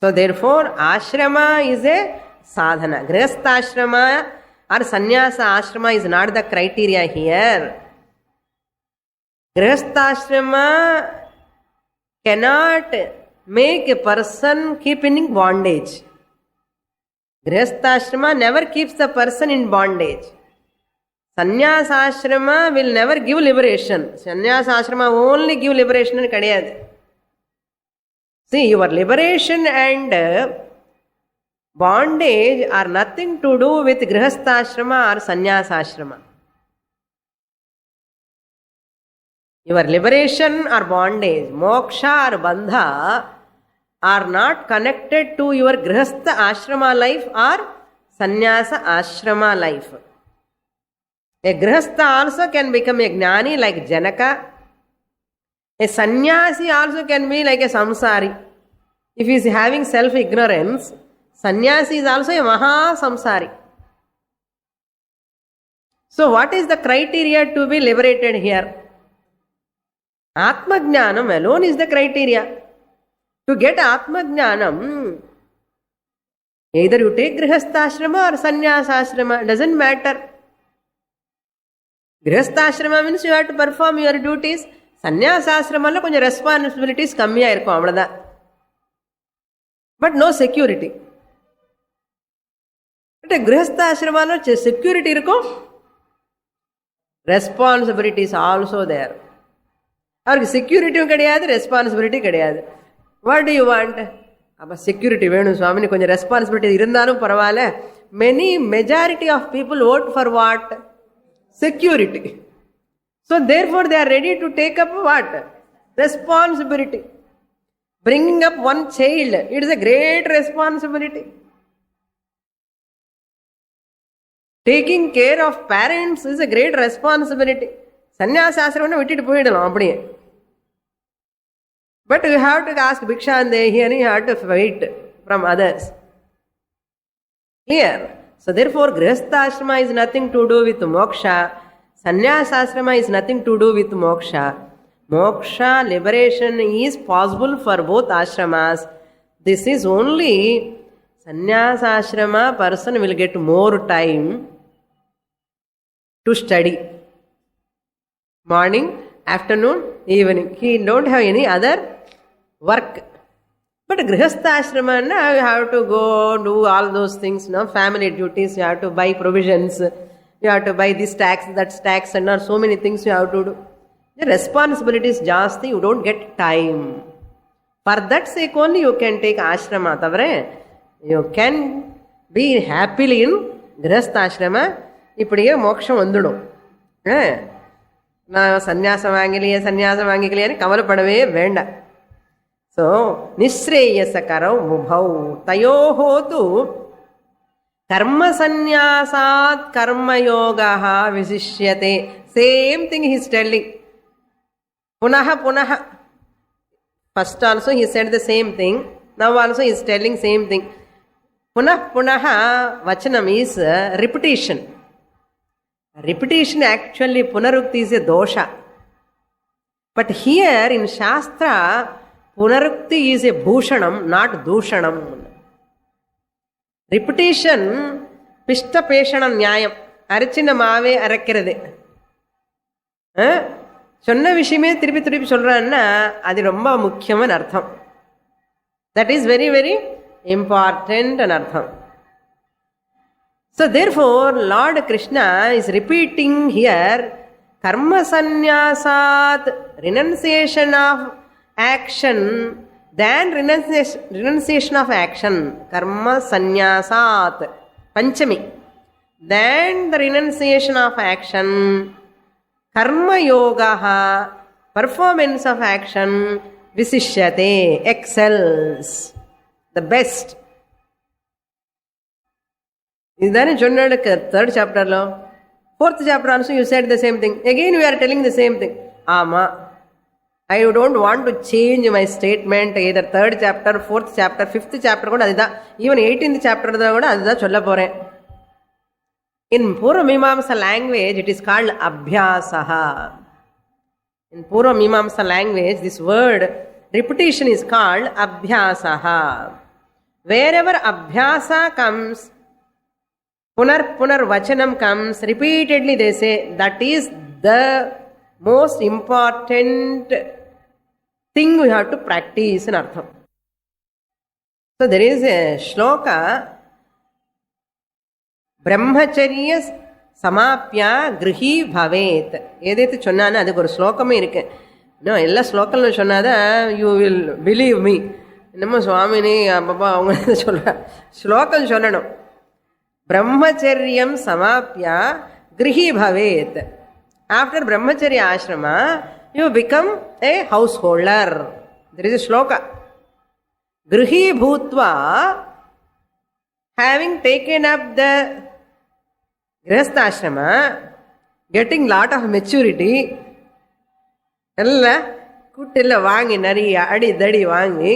So therefore, ashrama is a sadhana. Grihastha or sannyasa ashrama is not the criteria here. Grihastha cannot make a person keep in bondage. Grihastha never keeps the person in bondage. Sannyasa will never give liberation. Sannyasa only give liberation and kadiyadu. See, your liberation and bondage are nothing to do with grihastha or sannyasa. Your liberation or bondage, moksha or bandha are not connected to your grihastha ashrama life or sannyasa ashrama life. A grihastha also can become a jnani like Janaka. A sannyasi also can be like a samsari. If he is having self-ignorance, sannyasi is also a maha samsari. So what is the criteria to be liberated here? Atma Jnanam alone is the criteria. To get Atma Jnanam, either you take Grihastha or Sannyasa, doesn't matter. Grihastha means you have to perform your duties. Sannyasa konja responsibilities kammiya irkum avladha. But no security. But a Grihastha security irkum, responsibility is also there. Or security kadiyadu, responsibility kadiyadu. What do you want? Abba security venu Swamini konja responsibility irundhalum paravaale. Majority of people vote for what? Security. So therefore they are ready to take up what? Responsibility. Bringing up one child, it is a great responsibility. Taking care of parents is a great responsibility. Sannyasasram விட்டுட்டு போயிடலாம் அப்படியே. But you have to ask Bhiksha and here you have to wait from others. Clear? So therefore Grihastha is nothing to do with moksha. Sannyasasrama is nothing to do with moksha. Moksha, liberation is possible for both ashramas. This is only sannyasasrama person will get more time to study. Morning, afternoon, evening. He don't have any other work. But Grihastha ashrama, you have to go do all those things, family duties, you have to buy provisions, you have to buy this tax, that tax, and so many things you have to do. The responsibility is jasti, you don't get time. For that sake only you can take ashrama. You can be happily in Grihastha ashrama. இப்படியே மோட்சம் வந்துடும். நான் சந்நியாசம் வாங்கிக்கலையே கவலைப்படவே வேண்டாம். So நிஸ்ரேயசகரௌ உபௌ தயோஹோ து கர்ம சந்நியாசாத் கர்மயோகः விசிஷ்யதே. Same thing he is telling. Punah. First also he said the same thing. Now also he is telling same thing. Punah vachanam is repetition. Repetition actually punarukti is a dosha. But here in Shastra, punarukti is a bhushanam, not dushanam. Repetition, pishta peshana nyayam. Arachina mave arakirade. சொன்ன விஷயமே திருப்பி சொல்றான்னா அது ரொம்ப முக்கியமான அர்த்தம். That is very, very important an artham. So therefore Lord Krishna is repeating here karma sannyasat, renunciation of action, then renunciation of action, karma sannyasat panchami, then the renunciation of action, karma yoga, performance of action, visishyate, excels, the best. இதுதானே சொன்ன third chapterல. Fourth chapter also you said the same thing. Again we are telling the same thing. ஆமா, I don't want to change my statement. Either third chapter, fourth chapter, fifth chapter கூட அதுதான், even 18th chapter கூட அதுதான் சொல்ல போறேன். In Purva Mimamsa language it is called abhyasaha. In Purva Mimamsa language this word repetition is called abhyasaha. Wherever abhyasa comes, punar vachanam comes, repeatedly they say that is the most important thing we have to practice in artham. So there is a shloka, பிரம்மச்சரிய சமாப்பியா கிருஹி பவேத். ஏதேத்து சொன்னான்னு அதுக்கு ஒரு ஸ்லோகமே இருக்கு. இன்னும் எல்லா ஸ்லோக்கம்னு சொன்னாதான் you will believe me. என்னமோ சுவாமினி அப்பப்பா அவங்க சொல்ல ஸ்லோகம் சொல்லணும். பிரம்மச்சரியம் சமாப்பியா கிருஹி பவேத். After brahmacharya ashrama you become a householder. There is a shloka. கிருஹி பூத்வா, having taken up the Grihastha ashrama, getting lot of maturity, ಎಲ್ಲ கூட்டெಲ್ಲ வாங்கி நிறைய அடி தடி வாங்கி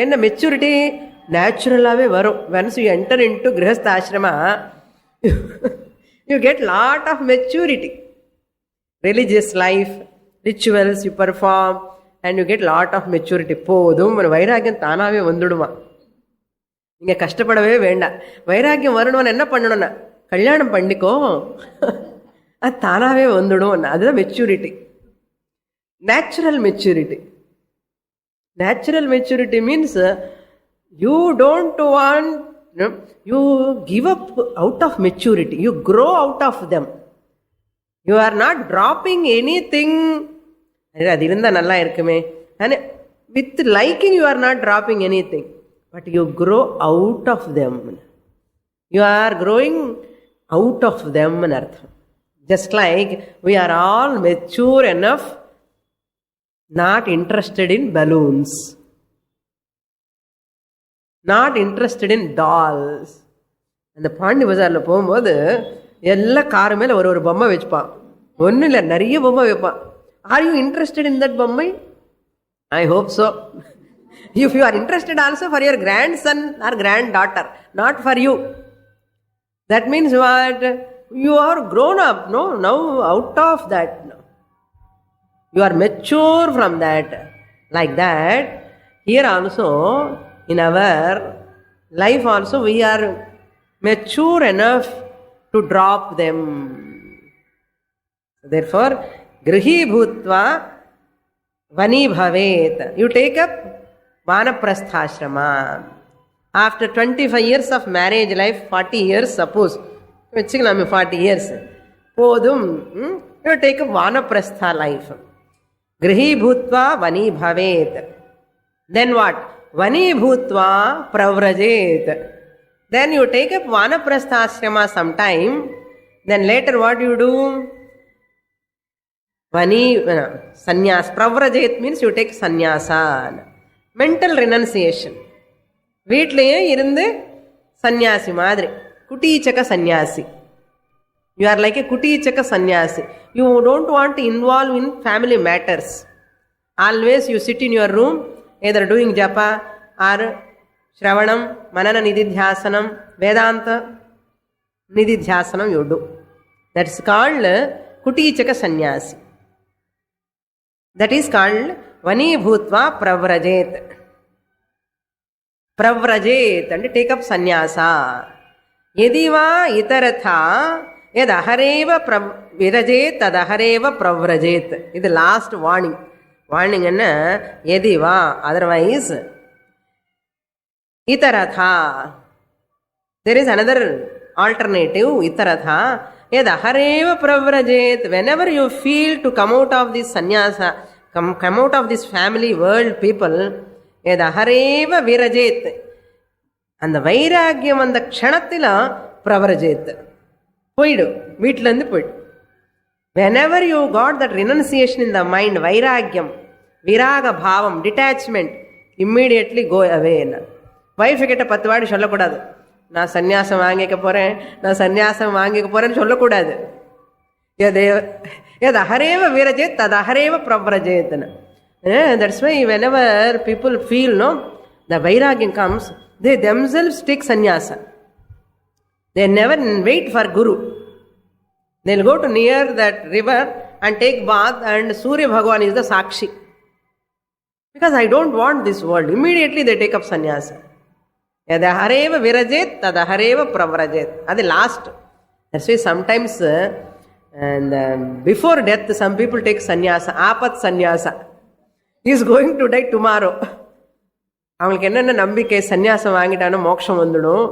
என்ன மெச்சூரிட்டி நேச்சுரலாகவே வரும். once you enter into Grihastha ashrama you get lot of maturity. Religious life, rituals you perform and you get lot of maturity. போதும், வைராகியம் தானாகவே வந்துடுமா. நீங்க கஷ்டப்படவே வேண்டாம். வைராகியம் வரணும்னு என்ன பண்ணணும்னா கல்யாணம் பண்ணிக்கோ, அது தானாகவே வந்துடும். அதுதான் maturity, natural maturity. Natural maturity means you don't want, you give up out of maturity, you grow out of them. You are not dropping any thing. அது இருந்தால் நல்லா இருக்குமே, with liking you are not dropping any thing, but you grow out of them. You are growing out of them in artham. Just like we are all mature enough, not interested in balloons, not interested in dolls. அந்த பாண்டி பஜாரில் போகும்போது எல்லா car மேலே ஒரு பொம்மை வச்சுப்பான். ஒன்றும் இல்லை, நிறைய பொம்மை வைப்பான். Are you interested in that பொம்மை? I hope so. If you are interested also for your grandson or granddaughter, not for you. That means what? You are grown up, no? Now out of that. You are mature from that. Like that, here also, in our life also, we are mature enough to drop them. Therefore, grihi bhutva vani bhavet. You take up vanaprastha-ashrama. After 25 years of marriage life, 40 years, suppose, vechikalam 40 years, podum, you take up vanaprastha life. Grihi bhutva vani bhavet. Then what? Vani bhutva pravrajet. Then you take up vanaprastha-ashrama sometime. Then later what you do? Vani sannyas. Pravrajet means you take sannyasa. Mental renunciation. வீட்லேயே இருந்து சந்நியாசி மாதிரி, குட்டீச்சக்க சந்நியாசி. You are like a kuticaka sannyasi. You don't want to involve in family matters. Always you sit in your room, either doing japa or shravanam, manana nididhyasanam, vedanta nididhyasanam you do. That's called kuticaka sannyasi. That is called vani bhutva pravrajet. Pravrajet, and take up sannyasa. Yediva itaratha yad ahareva virajet tad ahareva pravrajet. This is the last warning. Warning enna yediva, otherwise itaratha. There is another alternative, itaratha yad ahareva pravrajet. Whenever you feel to come out of this sannyasa, come out of this family world people, yad ahareva virajet. அந்த வைராக்கியம் அந்த க்ஷணத்தில் பிரவரஜேத் போயிடும், வீட்டிலேருந்து போயிடும். whenever you got that renunciation in the mind, வைராக்கியம், விராக பாவம், detachment, immediately go away. Wife கிட்ட 10 வாடி சொல்லக்கூடாது, நான் சன்னியாசம் வாங்கிக்க போகிறேன், நான் சன்னியாசம் வாங்கிக்க போகிறேன்னு சொல்லக்கூடாது. எது அஹரேவ வீரஜேத் தது அஹரேவ பிரவரஜேத்னு. That's why whenever people feel, no, the vairagya comes, they themselves take sannyasa. They never wait for Guru. They'll go to near that river and take bath, and Surya Bhagavan is the Sakshi. Because I don't want this world. Immediately they take up sannyasa. Yadahareva virajet, tadahareva pravrajet. That's the last. That's why sometimes before death, some people take sannyasa, apat sannyasa. He is going to die tomorrow. அவங்களுக்கு என்னென்ன நம்பிக்கை, சன்னியாசம் வாங்கிட்டானோ மோட்சம் வந்துடும்,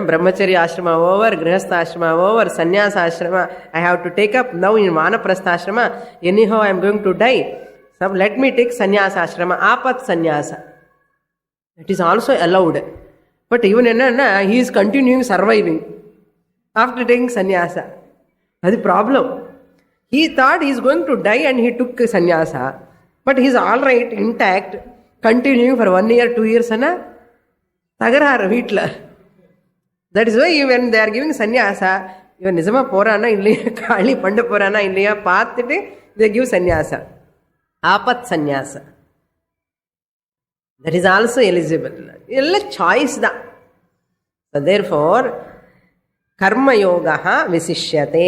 brahmacharya ashrama over, grihastha ashrama over, sannyasa ashrama I have to take up now in vanaprastha ashrama, anyhow I am going to die, some let me take sannyasa ashrama, apad sannyasa. It is also allowed. But இவன் என்னன்னா, he is continuing surviving after taking sannyasa. அது problem. He thought he is going to die and he took sannyasa, but he is all right, intact, continuing for 1 year 2 years ana தகராறு வீட்டில். That is why when they are giving sannyasa, இவன் நிஜமா போறானா இல்லையா, காளி பண்ண போறானா இல்லையா பார்த்துட்டு they give sannyasa, Aapath sannyasa. That is also eligible. எல்லாம் சாய்ஸ் தான். So therefore karma yoga visishyate.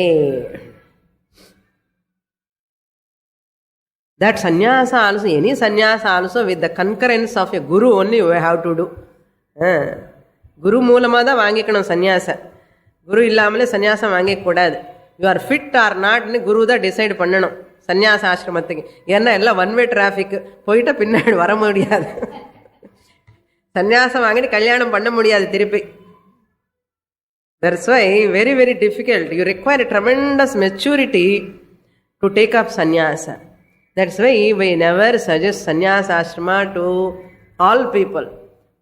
That sannyasa also, any sannyasa also with the concurrence of a guru only you have to do. குரு மூலமாக தான் வாங்கிக்கணும் சன்னியாச. குரு இல்லாமலே சன்னியாசம் வாங்கிக்கூடாது. You are fit R நாட்னு குரு தான் decide பண்ணணும் சன்னியாச ஆசிரமத்துக்கு. ஏன்னா எல்லாம் ஒன் வே டிராஃபிக், போயிட்டா பின்னாடி வர முடியாது. சன்னியாசம் வாங்கிட்டு கல்யாணம் பண்ண முடியாது திருப்பி. That's why very very difficult. You require a tremendous maturity to take up sannyasa. That's why we never suggest sannyasa ashrama to all people.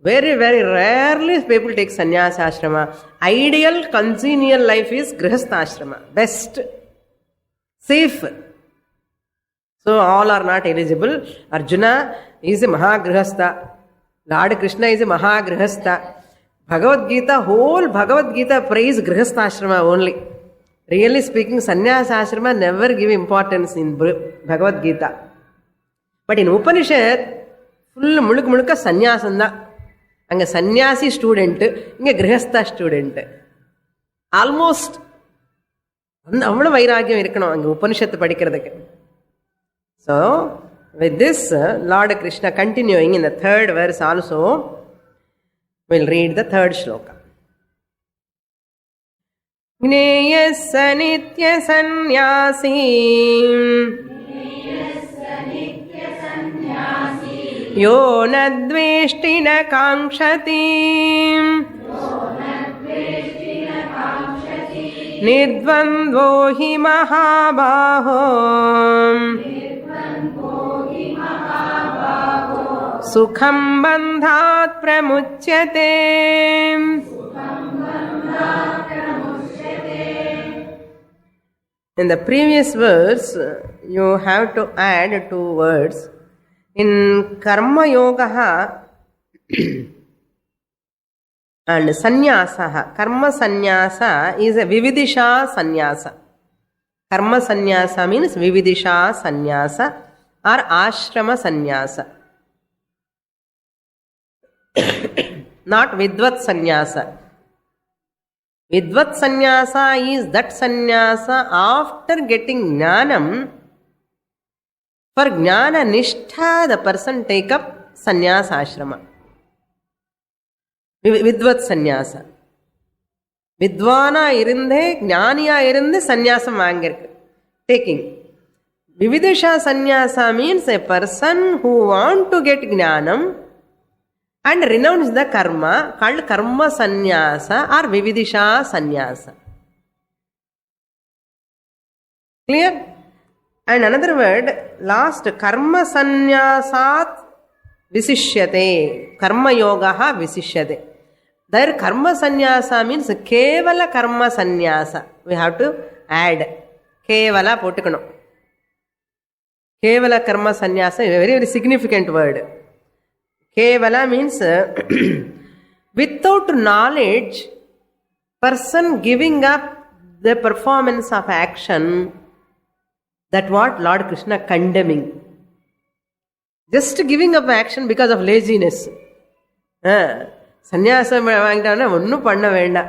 Very, very rarely people take sannyasa ashrama. Ideal congenial life is grihastha ashrama. Best. Safe. So all are not eligible. Arjuna is a Mahagrihastha. Lord Krishna is a Mahagrihastha. Bhagavad Gita, whole Bhagavad Gita praise Grihastha ashrama only. Really speaking, sannyasa ashrama never give importance in Bhagavad Gita. But in Upanishad, full mulukka sannyasanda. Anga sannyasi student, inga grihastha student. Almost avvada vairagyam irukkanum anga Upanishad padikkiradhukku. So, with this, Lord Krishna continuing in the third verse also, we'll read the third shloka. Gneyassa nitya sannyasi yo nadveshti na kankshati nidvandvo hi mahabaho sukham bandhat pramuchyate. In the previous verse, you have to add 2 words. In karma yoga and sannyasa, karma sannyasa is a vividisha sannyasa. Karma sannyasa means vividisha sannyasa or ashrama sannyasa. Not vidvat sannyasa. Vidvat sannyasa is that sannyasa after getting jnanam. For jnana nishtha, the person take up sannyasa ashrama. Vidvat sannyasa. Vidvana irinde, jnaniya irinde sannyasam vaangirukku. Taking. Vividisha sannyasa means a person who want to get jnanam and renounce the karma, called karma sannyasa or vividisha sannyasa. Clear? And another word, last, karma sannyasat visishyate. Karma yogaha visishyate. There karma sannyasa means kevala karma sannyasa. We have to add. Kevala pottukano. Kevala karma sannyasa is a very, very significant word. Kevala means without knowledge, person giving up the performance of action. That what Lord Krishna condemning. Just giving up action because of laziness. Sannyasa vaangitana onnu panna venda.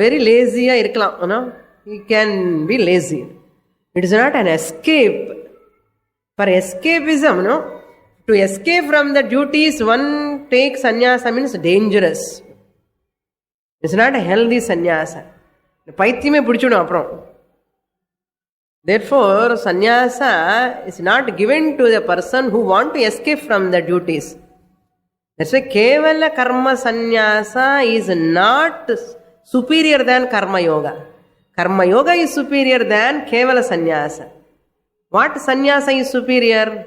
Very lazy irkalam, you know. He can be lazy. It is not an escape. For escapism, no. To escape from the duties, one takes sannyasa means dangerous. It's not a healthy sannyasa. Paithiyame pudichudum appuram. Therefore, sannyasa is not given to the person who want to escape from the duties. That's why kevala karma sannyasa is not superior than karma yoga. Karma yoga is superior than kevala sannyasa. What sannyasa is superior?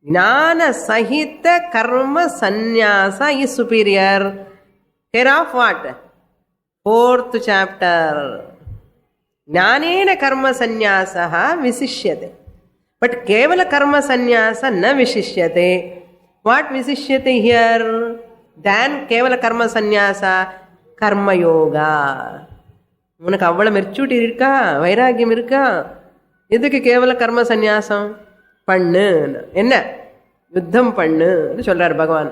Jnana sahita karma sannyasa is superior. Care of what? 4th chapter. Jnanena karma sannyasaha visishyate. But kevala karma sannyasa na visishyate. What visishyate here? Than kevala karma sannyasa, karma yoga. உனக்கு அவ்வளவு maturity இருக்கா, வைராகியம் இருக்கா? எதுக்கு கேவல கர்ம சந்நியாசம்? பண்ணு, என்ன யுத்தம் பண்ணுன்னு சொல்றாரு பகவான்.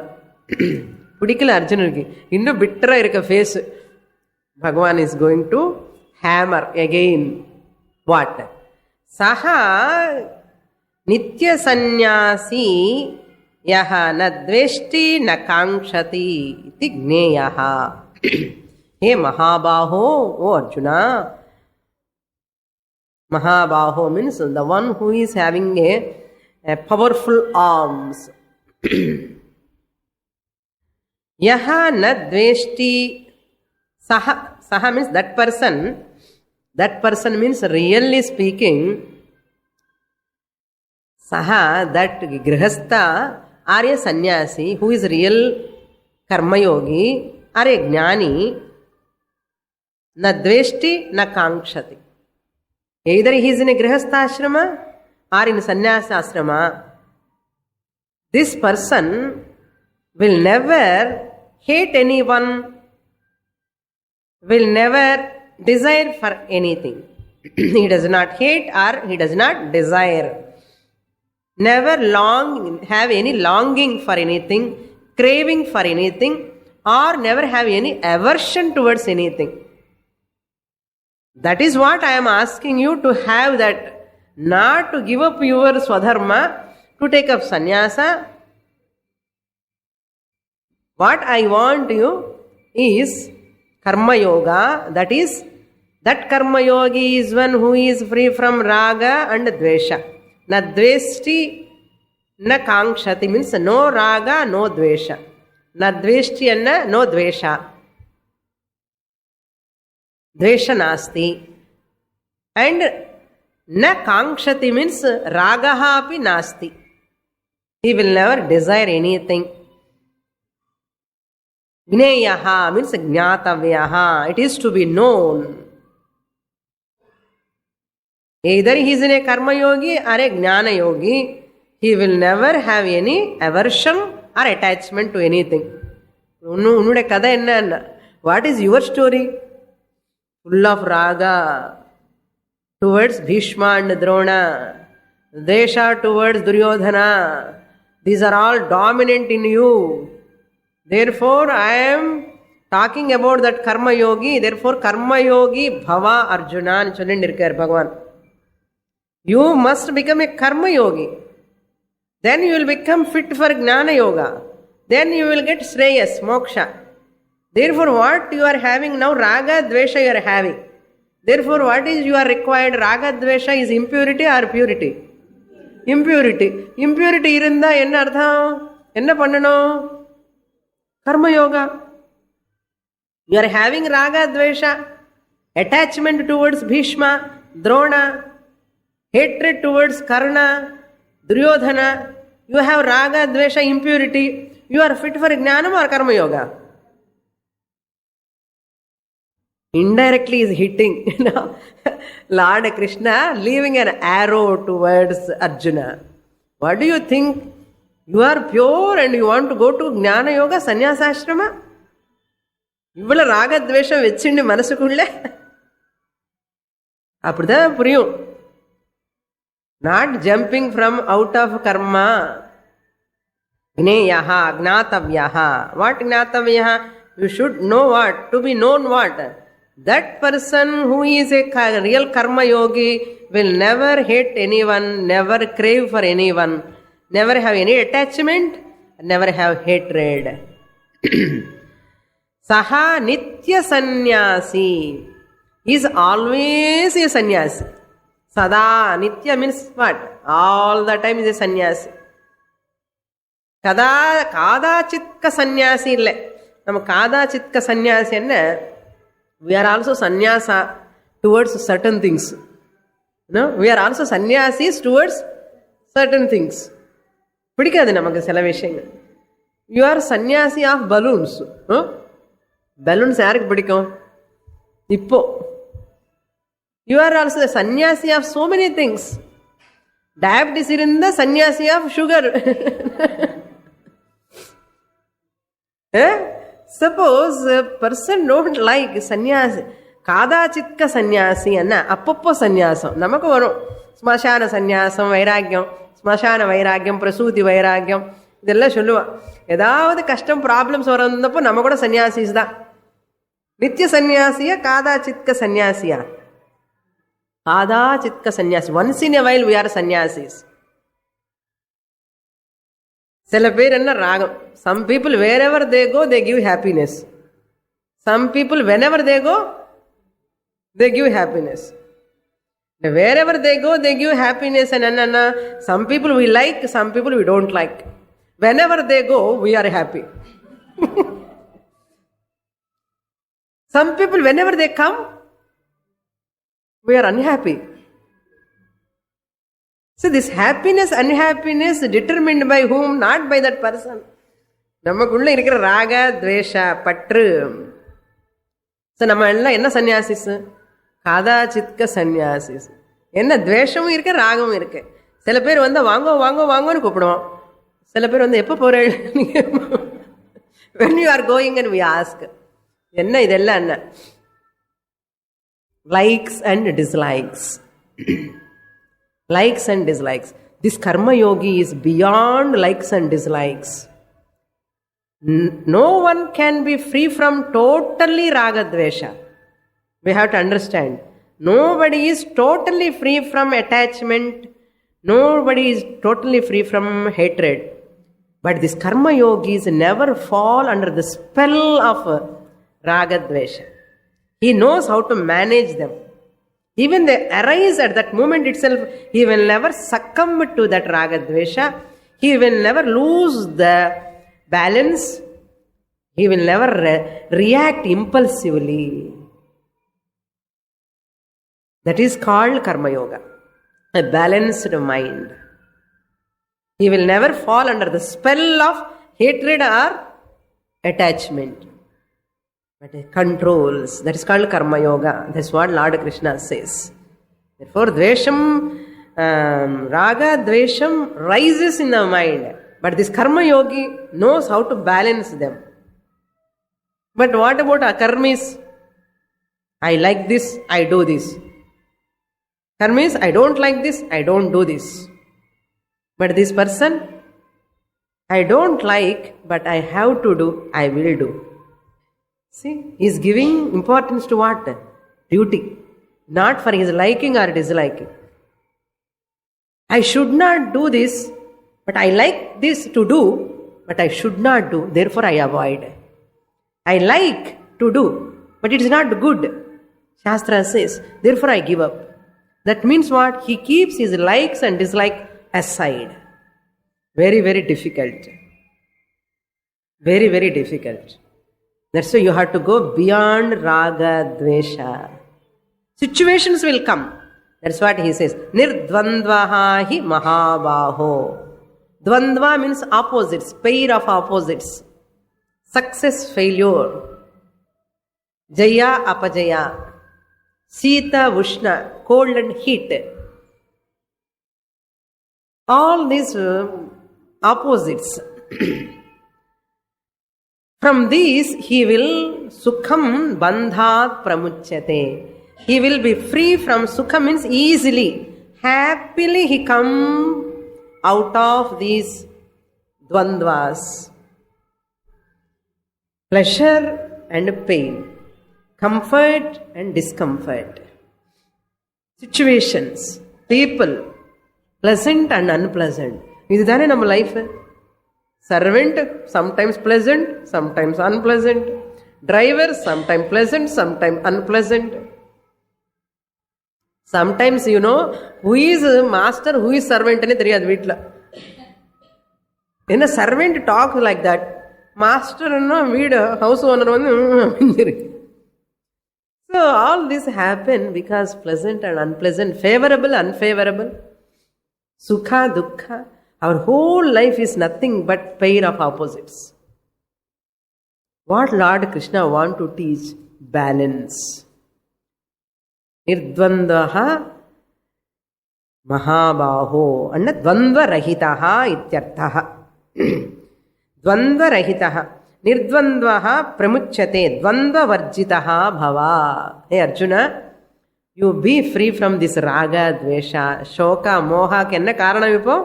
பிடிக்கல அர்ஜுனனுக்கு, இன்னும் பிட்டரா இருக்க ஃபேஸ். பகவான் is going to hammer again. What? சஹா நித்ய சந்நியாசி யஹ ந த்வேஷ்டி ந காங்க்ஷதி இதி ஞேயஹ. Hey Mahabaho, oh Arjuna. Mahabaho means the one who is having a powerful arms. Yaha na dveshti. Saha means that person. That person means really speaking. Saha, that grihastha or a sannyasi who is real karma yogi or a jnani, na dveshti na kankshati. Either he is in a grihastha ashrama or in sannyasa ashrama, this person will never hate anyone, will never desire for anything. He does not hate or he does not desire. Never have any longing for anything, craving for anything, or never have any aversion towards anything. That is what I am asking you to have, that not to give up your swadharma, to take up sannyasa. What I want you is karma yoga, that karma yogi is one who is free from raga and dvesha. Na dveshti na kankshati means no raga, no dvesha. Na dveshti and no dvesha. Dvesha nasti. And na kankshati means ragaha api nasti. He will never desire anything. Gneyaha means jnatavyaha. It is to be known. Either he is in a karma yogi or a jnana yogi, he will never have any aversion or attachment to anything. Unnude kada enna? What is your story? Full of raga towards Bhishma and Drona, Desha towards Duryodhana. These are all dominant in you. Therefore, I am talking about that karma yogi. Therefore, karma yogi bhava Arjuna nu sollindirukar Bhagavan. You must become a karma yogi. Then you will become fit for jnana yoga. Then you will get shreyas, moksha. Therefore, what you are having now, raga, dvesha you are having. Therefore, what is you are required? Raga, dvesha is impurity or purity? Impurity. Impurity irundha enna artham? Enna pannanom? Karma yoga. You are having raga, dvesha, attachment towards Bhishma, Drona, hatred towards Karna, Duryodhana. You have raga, dvesha, impurity. You are fit for jnanam or karma yoga? Indirectly is hitting. Lord Krishna leaving an arrow towards Arjuna. What do you think? You are pure and you want to go to jnana yoga, sannyasa ashrama? இவ்வளோ ராகத்வேஷம் வச்சுண்டு மனசுக்குள்ள அப்படிதான் புரியும். Not jumping from out of karma. Gneyaha, gnatavyaha. What gnatavyaha? You should know what? To be known what? That person who is a real karma yogi will never hate anyone, never crave for anyone, never have any attachment, never have hatred. Saha nitya sannyasi. He is always a sannyasi. Sada, nitya means what? All the time is a sannyasi. Kada chitka sannyasi illa. Nam kada chitka sannyasi enna, we are also sannyasa towards certain things. No, we are also sannyasis towards certain things. பிடிக்காது நமக்கு சில விஷயங்கள். You are sannyasi of balloons. Balloons யாருக்கு பிடிக்கும்? இப்போ you are also the sannyasi of so many things. Diabetes irunda sannyasi of sugar. Suppose a person don't like sannyasi, kadachitka sannyasi anna appappo sannyasam namakku varum. Smashana sannyasam, vairagyam, smashana vairagyam, prasuti vairagyam idella solluva. ஏதாவது கஷ்டம் problems வரந்தப்போ நம்ம கூட சன்னியாசிஸ் தான். நித்திய சன்னியாசியா காதாச்சித்க சன்னியாசியா? காதாச்சித்க sannyasi. Once in a while we are sannyasis. சில பேர் என்ன ராகம். Some people wherever they go they give happiness. Some people whenever they go they give happiness. Wherever they go they give happiness. என்னன்னா some people we like, some people we don't like. Whenever they go, we are happy. Some people, whenever they come, we are unhappy. So this happiness, unhappiness determined by whom? Not by that person. நமக்குள்ள இருக்கிற ராக துவேஷ பற்று. So நம்ம எல்லாம் என்ன சன்னியாசிஸ்? காதாச்சித்க சன்னியாசிஸ். என்ன துவேஷமும் இருக்கு, ராகமும் இருக்கு. சில பேர் வந்து வாங்கோ வாங்கோ வாங்கோன்னு கூப்பிடுவோம். சில பேர் வந்து எப்போ போகிறேன் when you are going and we ask என்ன இதெல்லாம் என்ன? Likes and dislikes. Likes and dislikes. This karma yogi is beyond likes and dislikes. No one can be free from totally raga dvesha. We have to understand. Nobody is totally free from attachment. Nobody is totally free from hatred. But these karma yogis never fall under the spell of raga dvesha. He knows how to manage them. Even they arise at that moment itself, he will never succumb to that raga dvesha. He will never lose the balance. He will never react impulsively. That is called karma yoga, a balanced mind. He will never fall under the spell of hatred or attachment, but he controls. That is called karma yoga. That's what Lord Krishna says. Therefore, dvesham, raga, dvesham rises in the mind. But this karma yogi knows how to balance them. But what about akarmis? I like this, I do this. Karmis, I don't like this, I don't do this. But this person, I don't like, but I have to do, I will do. See, he is giving importance to what? Duty. Not for his liking or disliking. I should not do this, but I like this to do, but I should not do. Therefore, I avoid. I like to do, but it is not good. Shastra says, therefore I give up. That means what? He keeps his likes and dislikes aside. Very, very difficult. Very, very difficult. That's why you have to go beyond raga, dvesha. Situations will come. That's what he says. Nirdvandvaha hi mahabaho. Dvandva means opposites, pair of opposites. Success, failure. Jaya, apajaya. Sita, Ushna, cold and heat. All these opposites. From these he will sukham bandhat pramuchyate. He will be free from sukha means easily. Happily he come out of these dvandvas. Pleasure and pain. Comfort and discomfort. Situations. People. Pleasant and unpleasant. இதுதானே நம்ம life. Servant, sometimes pleasant, sometimes unpleasant. Driver, sometimes pleasant, sometimes unpleasant. Sometimes you know who is master, who is servant னே தெரியாது வீட்டில். என்ன servant talks like that. மாஸ்டர்னா வீடு house owner வந்து. So all this happen because pleasant and unpleasant, favorable, unfavorable, sukha, dukkha. Our whole life is nothing but pair of opposites. What Lord Krishna want to teach? Balance. Nirdvandaha mahabaho. Anna dvandva rahitaha ityarthaha. Dvandva rahitaha. Nirdvandvaha pramuchyate. Dvandva varjitaha bhava. Hey Arjuna, you be free from this raga, dvesha, shoka, moha. Kenna karanam ipo?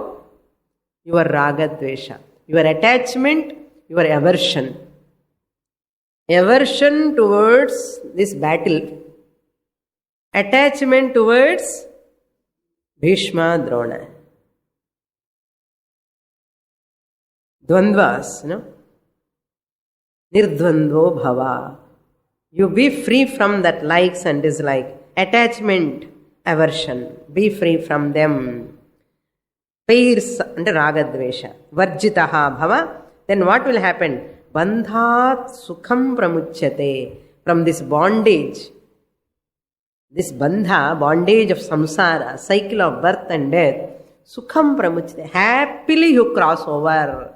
Your raga, dvesha. Your attachment, your aversion. Aversion towards this battle. Attachment towards Bhishma, Drona. Dvandvas, no? Nirdvandvo bhava. You be free from that likes and dislikes. Attachment, aversion. Be free from them. Pairs and ragadvesha. Varjitaha bhava. Then what will happen? Bandhat sukham pramuchyate. From this bondage, this bandha, bondage of samsara, cycle of birth and death, Sukham pramuchyate. Happily you cross over.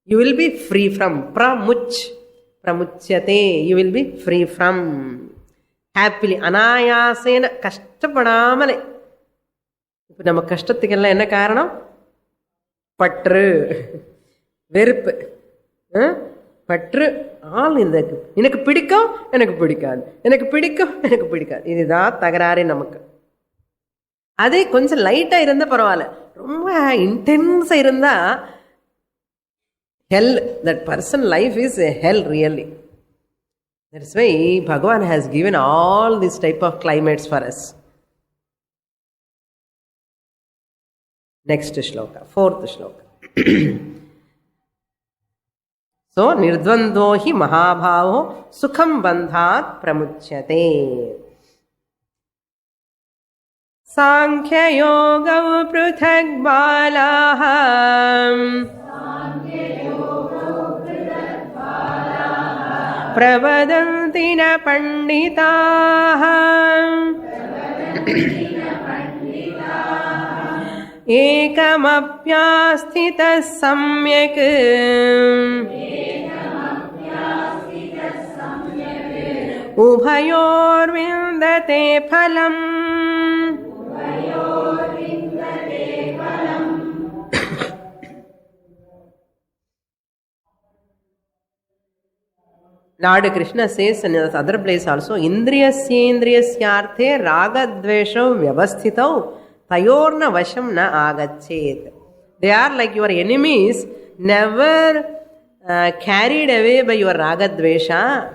You will be free from. Pramuchyate. You will be free from. Happily. Anayasena. Kashtapadamale. இப்போ நம்ம கஷ்டத்துக்கெல்லாம் என்ன காரணம்? பற்று, வெறுப்பு. பற்று ஆள் இந்த எனக்கு பிடிக்கும், எனக்கு பிடிக்காது, எனக்கு பிடிக்கும், எனக்கு பிடிக்காது. இதுதான் தகராறே நமக்கு. அதே கொஞ்சம் லைட்டா இருந்தா பரவாயில்ல, ரொம்ப இன்டென்ஸா இருந்தா hell, that person life is a hell really. That's why Bhagavan has given all these type of climates for us. Next shloka, fourth shloka. So nirdvando hi mahabhavo sukham bandhat pramuchyate. Sankhya yoga pruthak balaha pravadanti na panditaha ekamapyasthitah samyak ubhayor vindate phalam. Lord Krishna says in other place also, Indriyasyendriyasyarthe ragadvesho vyavasthitau tayorna vasham na agachet. They are like your enemies, never carried away by your ragadvesha.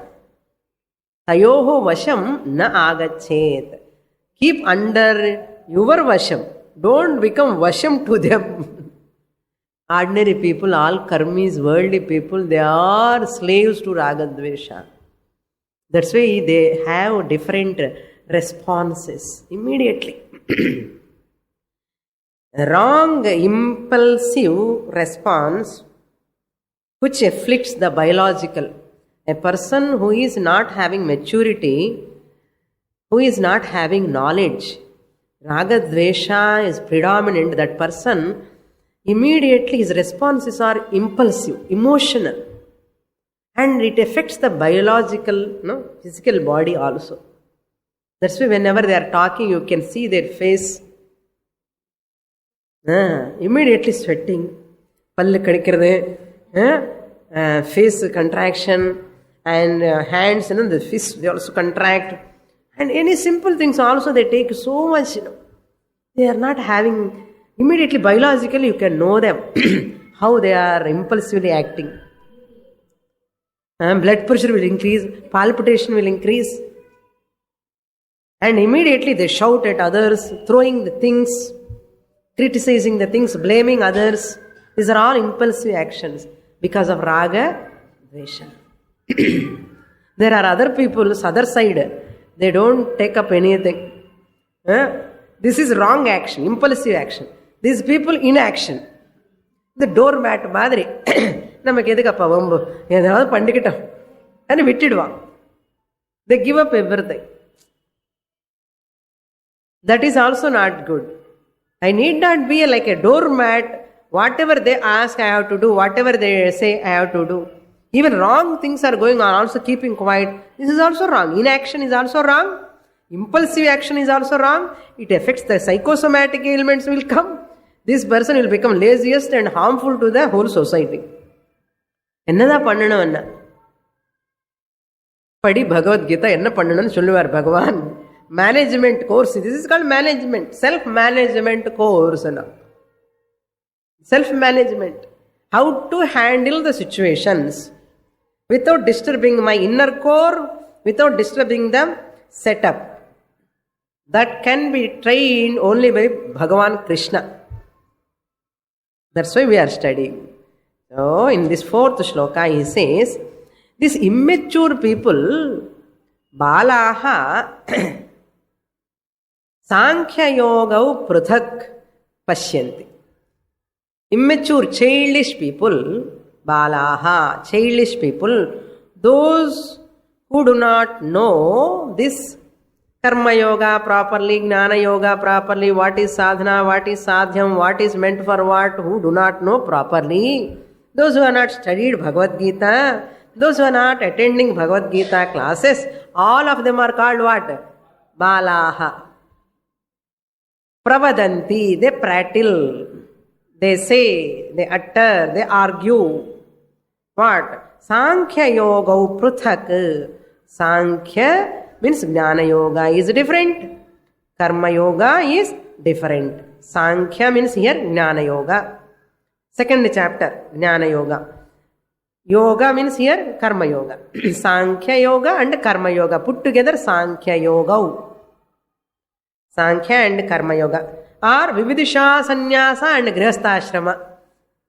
Tayoho vasham na agachet. Keep under your vasham. Don't become vasham to them. Ordinary people, all karmis, worldly people, they are slaves to ragadvesha. That's why they have different responses immediately. Wrong impulsive response which afflicts the biological. A person who is not having maturity, who is not having knowledge, ragadvesha is predominant, that person, immediately his responses are impulsive, emotional, and it affects the biological, physical body also. That's why whenever they are talking, you can see their face immediately sweating, pallu kadikkiradhu, face contraction, and hands, the fists they also contract, and any simple things also they take so much. They are not having. Immediately, biologically, you can know them, how they are impulsively acting. Blood pressure will increase, palpitation will increase. And immediately they shout at others, throwing the things, criticizing the things, blaming others. These are all impulsive actions because of raga, dvesha. There are other people, other side, they don't take up anything. This is wrong action, impulsive action. These people inaction. The doormat மாதிரி நமக்கு எதுக்கப்பா வம்பு, ஏதாவது பண்ணிக்கிட்டோம் and விட்டுடுவான். They give up everything. That is also not good. I need not be like a doormat. Whatever they ask, I have to do. Whatever they say, I have to do. Even wrong things are going on, also keeping quiet. This is also wrong. Inaction is also wrong. Impulsive action is also wrong. It affects the psychosomatic ailments will come. This person will become laziest and harmful to the whole society. என்னதான் பண்ணணும் என்ன படி பகவத்கீதா என்ன பண்ணணும்னு சொல்லுவார் பகவான். Management course, this is called management, self management course. Self management, how to handle the situations without disturbing my inner core, without disturbing the setup. That can be trained only by Bhagavan Krishna. That's why we are studying. So, in this fourth shloka, he says, these immature people, balaha, sankhya yogau pruthak pashyanti. Immature, childish people, balaha, childish people, those who do not know this Karma yoga properly, Gnana yoga properly, what is sadhana, what is sadhyam, what is meant for what, who do not know properly. Those who are not studied Bhagavad Gita, those who are not attending Bhagavad Gita classes, all of them are called what? Balaha. Pravadanti, they prattle, they say, they utter, they argue. What? Sankhya yoga pruthak. Sankhya means Jnana yoga is different. Karma yoga is different. Sankhya means here Jnana yoga. Second chapter, Jnana yoga. Yoga means here Karma yoga. Sankhya yoga and Karma yoga. Put together Sankhya yoga. Sankhya and Karma yoga. Or Vividisha sannyasa and Grihastha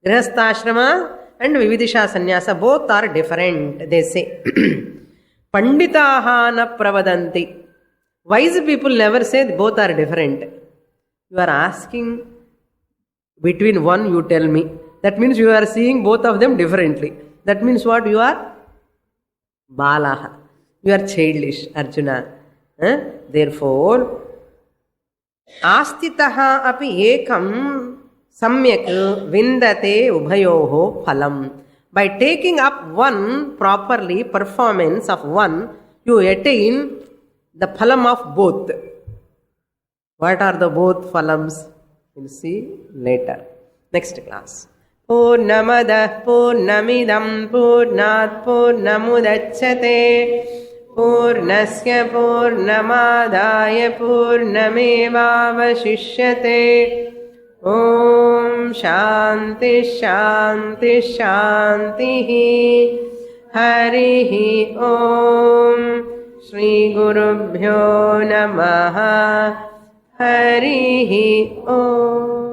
ashrama and Vividisha sannyasa both are different, they say. Panditaha na pravadanti. Wise people never say both are different. You are asking between one, you tell me. That means you are seeing both of them differently. That means what? You are balaha. You are childish, Arjuna. Therefore, astitaha api ekam samyak vindate ubhayoho phalam. By taking up one properly, performance of one, you attain the phalam of both. What are the both phalams? We'll see later. Next class. Purnamadah Purnamidam Purnat Purnamudachyate Purnasya Purnamadaya Purnamevavashishyate. Om Shanti Shanti Shanti Harihi Om Shri Gurubhyo Namaha Harihi Om.